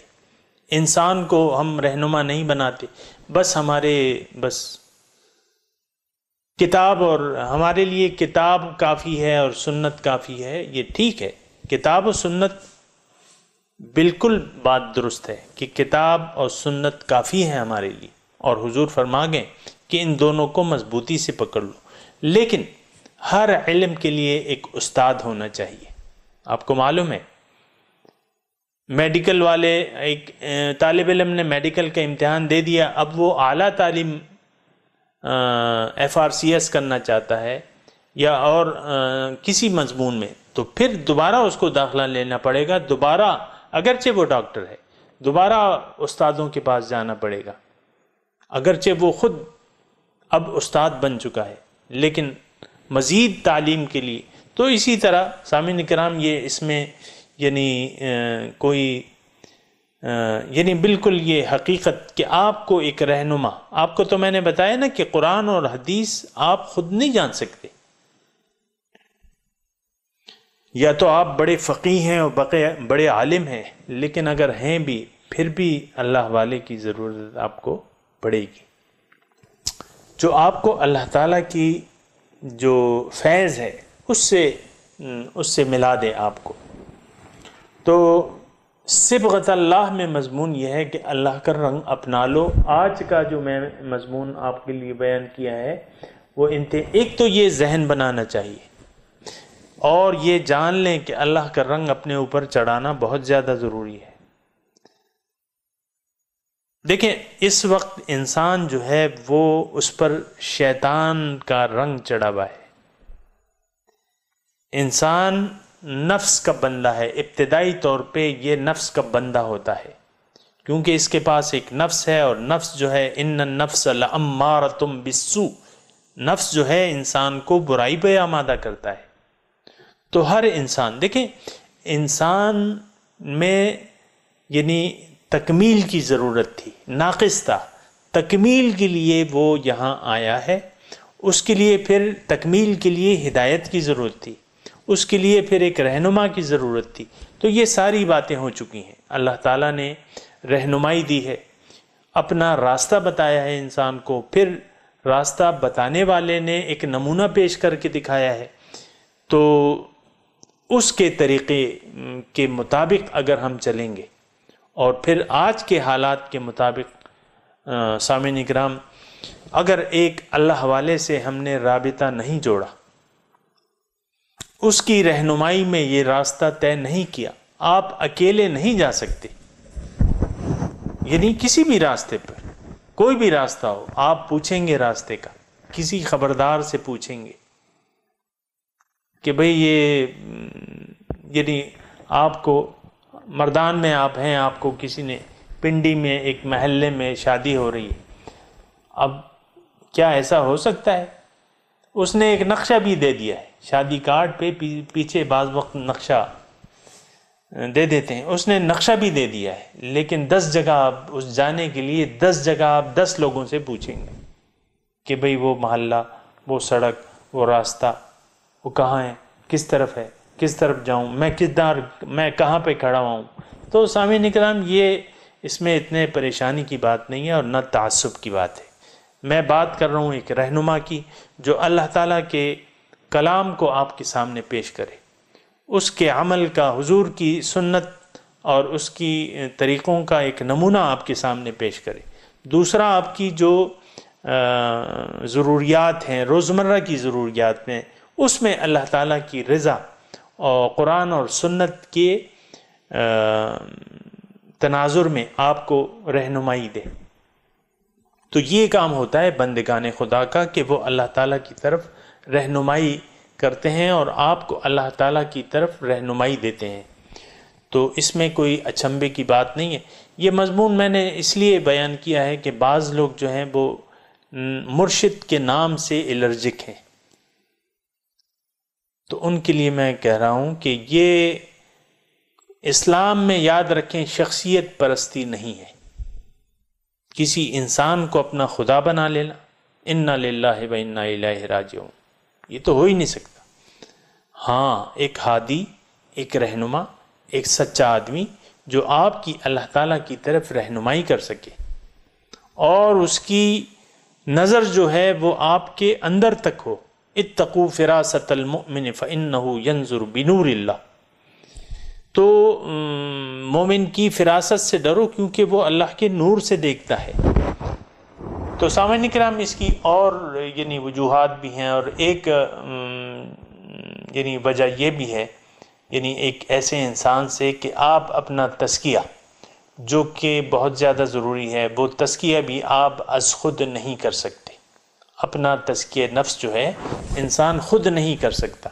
انسان کو ہم رہنما نہیں بناتے، بس کتاب اور ہمارے لیے کتاب کافی ہے اور سنت کافی ہے۔ یہ ٹھیک ہے، کتاب و سنت بالکل بات درست ہے کہ کتاب اور سنت کافی ہے ہمارے لیے، اور حضور فرما گئے کہ ان دونوں کو مضبوطی سے پکڑ لو، لیکن ہر علم کے لیے ایک استاد ہونا چاہیے۔ آپ کو معلوم ہے میڈیکل والے، ایک طالب علم نے میڈیکل کا امتحان دے دیا، اب وہ اعلیٰ تعلیم FRCS کرنا چاہتا ہے یا اور کسی مضمون میں، تو پھر دوبارہ اس کو داخلہ لینا پڑے گا، دوبارہ اگرچہ وہ ڈاکٹر ہے دوبارہ استادوں کے پاس جانا پڑے گا، اگرچہ وہ خود اب استاد بن چکا ہے، لیکن مزید تعلیم کے لیے۔ تو اسی طرح سامعین کرام یہ اس میں یعنی بالکل یہ حقیقت کہ آپ کو ایک رہنما، آپ کو تو میں نے بتایا نا کہ قرآن اور حدیث آپ خود نہیں جان سکتے، یا تو آپ بڑے فقیہ ہیں اور بڑے عالم ہیں، لیکن اگر ہیں بھی پھر بھی اللہ والے کی ضرورت آپ کو پڑے گی، جو آپ کو اللہ تعالیٰ کی جو فیض ہے اس سے ملا دے آپ کو۔ تو صبغۃ اللہ میں مضمون یہ ہے کہ اللہ کا رنگ اپنا لو۔ آج کا جو میں مضمون آپ کے لیے بیان کیا ہے وہ ایک تو یہ ذہن بنانا چاہیے، اور یہ جان لیں کہ اللہ کا رنگ اپنے اوپر چڑھانا بہت زیادہ ضروری ہے۔ دیکھیں اس وقت انسان جو ہے وہ اس پر شیطان کا رنگ چڑھا ہوا ہے، انسان نفس کا بندہ ہے، ابتدائی طور پہ یہ نفس کا بندہ ہوتا ہے، کیونکہ اس کے پاس ایک نفس ہے، اور نفس جو ہے ان النفس لامارۃ بالسوء، نفس جو ہے انسان کو برائی پہ آمادہ کرتا ہے۔ تو ہر انسان، دیکھیں انسان میں یعنی تکمیل کی ضرورت تھی، ناقص تھا، تکمیل کے لیے وہ یہاں آیا ہے، اس کے لیے پھر تکمیل کے لیے ہدایت کی ضرورت تھی، اس کے لیے پھر ایک رہنما کی ضرورت تھی۔ تو یہ ساری باتیں ہو چکی ہیں، اللہ تعالیٰ نے رہنمائی دی ہے، اپنا راستہ بتایا ہے انسان کو، پھر راستہ بتانے والے نے ایک نمونہ پیش کر کے دکھایا ہے، تو اس کے طریقے کے مطابق اگر ہم چلیں گے، اور پھر آج کے حالات کے مطابق سامعین اکرام، اگر ایک اللہ والے سے ہم نے رابطہ نہیں جوڑا، اس کی رہنمائی میں یہ راستہ طے نہیں کیا، آپ اکیلے نہیں جا سکتے، یعنی کسی بھی راستے پر کوئی بھی راستہ ہو، آپ پوچھیں گے راستے کا، کسی خبردار سے پوچھیں گے کہ بھئی یہ یعنی آپ کو مردان میں آپ ہیں، آپ کو کسی نے پنڈی میں ایک محلے میں شادی ہو رہی ہے، اب کیا ایسا ہو سکتا ہے؟ اس نے ایک نقشہ بھی دے دیا ہے، شادی کارڈ پہ پیچھے بعض وقت نقشہ دے دیتے ہیں، اس نے نقشہ بھی دے دیا ہے، لیکن 10 جگہ آپ اس جانے کے لیے 10 جگہ آپ 10 لوگوں سے پوچھیں گے کہ بھئی وہ محلہ، وہ سڑک، وہ راستہ، وہ کہاں ہے، کس طرف ہے، کس طرف جاؤں میں کہاں پہ کھڑا ہوں۔ تو سامعین کرام یہ اس میں اتنے پریشانی کی بات نہیں ہے اور نہ تعصب کی بات ہے، میں بات کر رہا ہوں ایک رہنما کی جو اللہ تعالیٰ کے کلام کو آپ کے سامنے پیش کرے، اس کے عمل کا، حضور کی سنت اور اس کی طریقوں کا ایک نمونہ آپ کے سامنے پیش کرے۔ دوسرا آپ کی جو ضروریات ہیں، روزمرہ کی ضروریات میں، اس میں اللہ تعالیٰ کی رضا اور قرآن اور سنت کے تناظر میں آپ کو رہنمائی دے۔ تو یہ کام ہوتا ہے بندگان خدا کا کہ وہ اللہ تعالیٰ کی طرف رہنمائی کرتے ہیں اور آپ کو اللہ تعالیٰ کی طرف رہنمائی دیتے ہیں۔ تو اس میں کوئی اچنبھے کی بات نہیں ہے۔ یہ مضمون میں نے اس لیے بیان کیا ہے کہ بعض لوگ جو ہیں وہ مرشد کے نام سے الرجک ہیں، تو ان کے لیے میں کہہ رہا ہوں کہ یہ اسلام میں یاد رکھیں شخصیت پرستی نہیں ہے، کسی انسان کو اپنا خدا بنا لینا، انا للہ و انا الیہ راجعون، یہ تو ہو ہی نہیں سکتا۔ ہاں، ایک ہادی، ایک رہنما، ایک سچا آدمی جو آپ کی اللہ تعالیٰ کی طرف رہنمائی کر سکے اور اس کی نظر جو ہے وہ آپ کے اندر تک ہو۔ اتقوا فراست المؤمن فإنہ ینظر بنور اللہ، تو مومن کی فراست سے ڈرو کیونکہ وہ اللہ کے نور سے دیکھتا ہے۔ تو سامعین کرام، اس کی اور وجوہات بھی ہیں، اور ایک وجہ یہ بھی ہے ایک ایسے انسان سے کہ آپ اپنا تزکیہ جو کہ بہت زیادہ ضروری ہے، وہ تزکیہ بھی آپ از خود نہیں کر سکتے۔ اپنا تزکیہ نفس جو ہے انسان خود نہیں کر سکتا،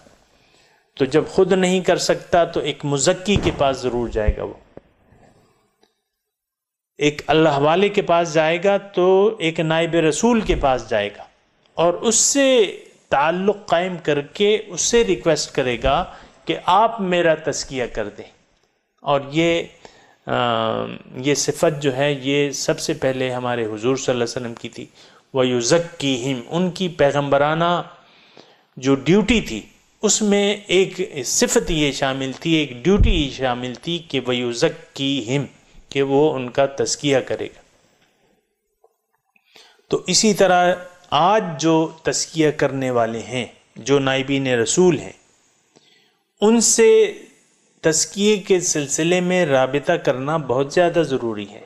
تو جب خود نہیں کر سکتا تو ایک مزکی کے پاس ضرور جائے گا، وہ ایک اللہ والے کے پاس جائے گا، تو ایک نائب رسول کے پاس جائے گا اور اس سے تعلق قائم کر کے اس سے ریکویسٹ کرے گا کہ آپ میرا تزکیہ کر دیں۔ اور یہ صفت جو ہے یہ سب سے پہلے ہمارے حضور صلی اللہ علیہ وسلم کی تھی۔ وَيُزَكِّيهِمْ، ان کی پیغمبرانہ جو ڈیوٹی تھی اس میں ایک صفت یہ شامل تھی، ایک ڈیوٹی یہ شامل تھی کہ وَيُزَكِّيهِمْ، کہ وہ ان کا تزکیہ کرے گا۔ تو اسی طرح آج جو تزکیہ کرنے والے ہیں، جو نائبین رسول ہیں، ان سے تزکیے کے سلسلے میں رابطہ کرنا بہت زیادہ ضروری ہے،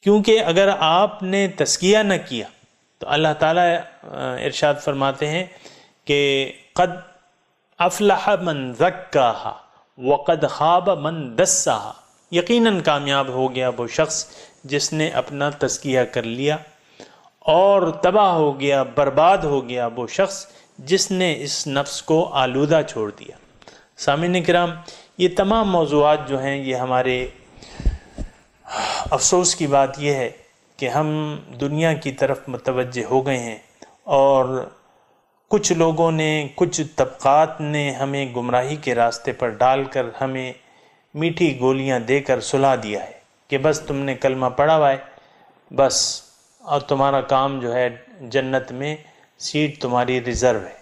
کیونکہ اگر آپ نے تزکیہ نہ کیا تو اللہ تعالیٰ ارشاد فرماتے ہیں کہ قد افلح من زکاہا وقد خاب من دساہا، یقیناً کامیاب ہو گیا وہ شخص جس نے اپنا تزکیہ کر لیا، اور تباہ ہو گیا، برباد ہو گیا وہ شخص جس نے اس نفس کو آلودہ چھوڑ دیا۔ سامعین کرام، یہ تمام موضوعات جو ہیں یہ ہمارے افسوس کی بات یہ ہے کہ ہم دنیا کی طرف متوجہ ہو گئے ہیں، اور کچھ لوگوں نے، کچھ طبقات نے ہمیں گمراہی کے راستے پر ڈال کر ہمیں میٹھی گولیاں دے کر سلا دیا ہے کہ بس تم نے کلمہ پڑھا ہوا ہے، بس، اور تمہارا کام جو ہے جنت میں سیٹ تمہاری ریزرو ہے،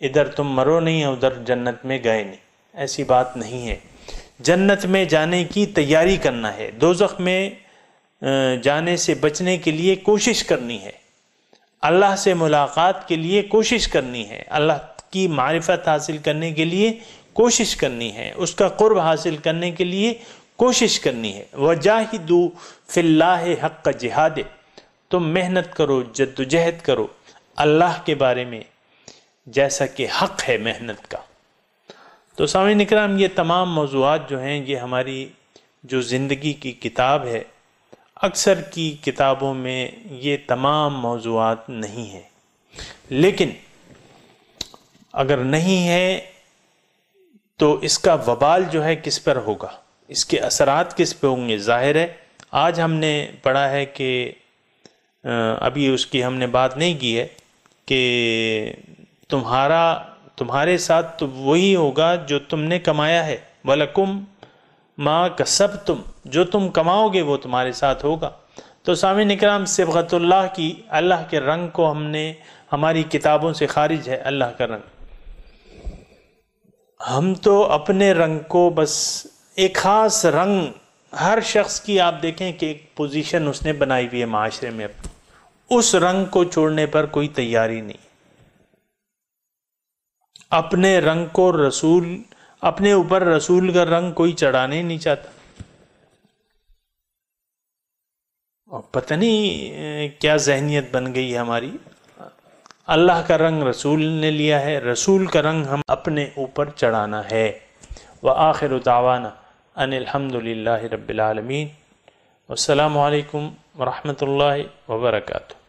ادھر تم مرو نہیں، ادھر جنت میں گئے نہیں۔ ایسی بات نہیں ہے، جنت میں جانے کی تیاری کرنا ہے، دوزخ میں جانے سے بچنے کے لیے کوشش کرنی ہے، اللہ سے ملاقات کے لیے کوشش کرنی ہے، اللہ کی معرفت حاصل کرنے کے لیے کوشش کرنی ہے، اس کا قرب حاصل کرنے کے لیے کوشش کرنی ہے۔ وَجَاهِدُوا فِي اللَّهِ حَقَّ جِهَادِهِ، تم محنت کرو، جدوجہد کرو اللہ کے بارے میں جیسا کہ حق ہے محنت کا۔ تو سامعین کرام، یہ تمام موضوعات جو ہیں یہ ہماری جو زندگی کی کتاب ہے، اکثر کی کتابوں میں یہ تمام موضوعات نہیں ہیں، لیکن اگر نہیں ہے تو اس کا وبال جو ہے کس پر ہوگا، اس کے اثرات کس پہ ہوں گے؟ ظاہر ہے آج ہم نے پڑھا ہے کہ ابھی اس کی ہم نے بات نہیں کی ہے کہ تمہارے ساتھ تو وہی ہوگا جو تم نے کمایا ہے، وَلَكُمْ مَا كَسَبْتُمْ، جو تم کماؤ گے وہ تمہارے ساتھ ہوگا۔ تو سامعین اکرام، صبغۃ اللہ کی، اللہ کے رنگ کو ہماری کتابوں سے خارج ہے اللہ کا رنگ۔ ہم تو اپنے رنگ کو بس ایک خاص رنگ، ہر شخص کی آپ دیکھیں کہ ایک پوزیشن اس نے بنائی ہوئی ہے معاشرے میں، اس رنگ کو چھوڑنے پر کوئی تیاری نہیں۔ اپنے رنگ کو اپنے اوپر رسول کا رنگ کوئی چڑھانے نہیں چاہتا، اور پتہ نہیں کیا ذہنیت بن گئی ہے ہماری۔ اللہ کا رنگ رسول نے لیا ہے، رسول کا رنگ ہم اپنے اوپر چڑھانا ہے۔ وآخر دعوانا ان الحمد للہ رب العالمین، والسلام علیکم ورحمۃ اللہ وبرکاتہ۔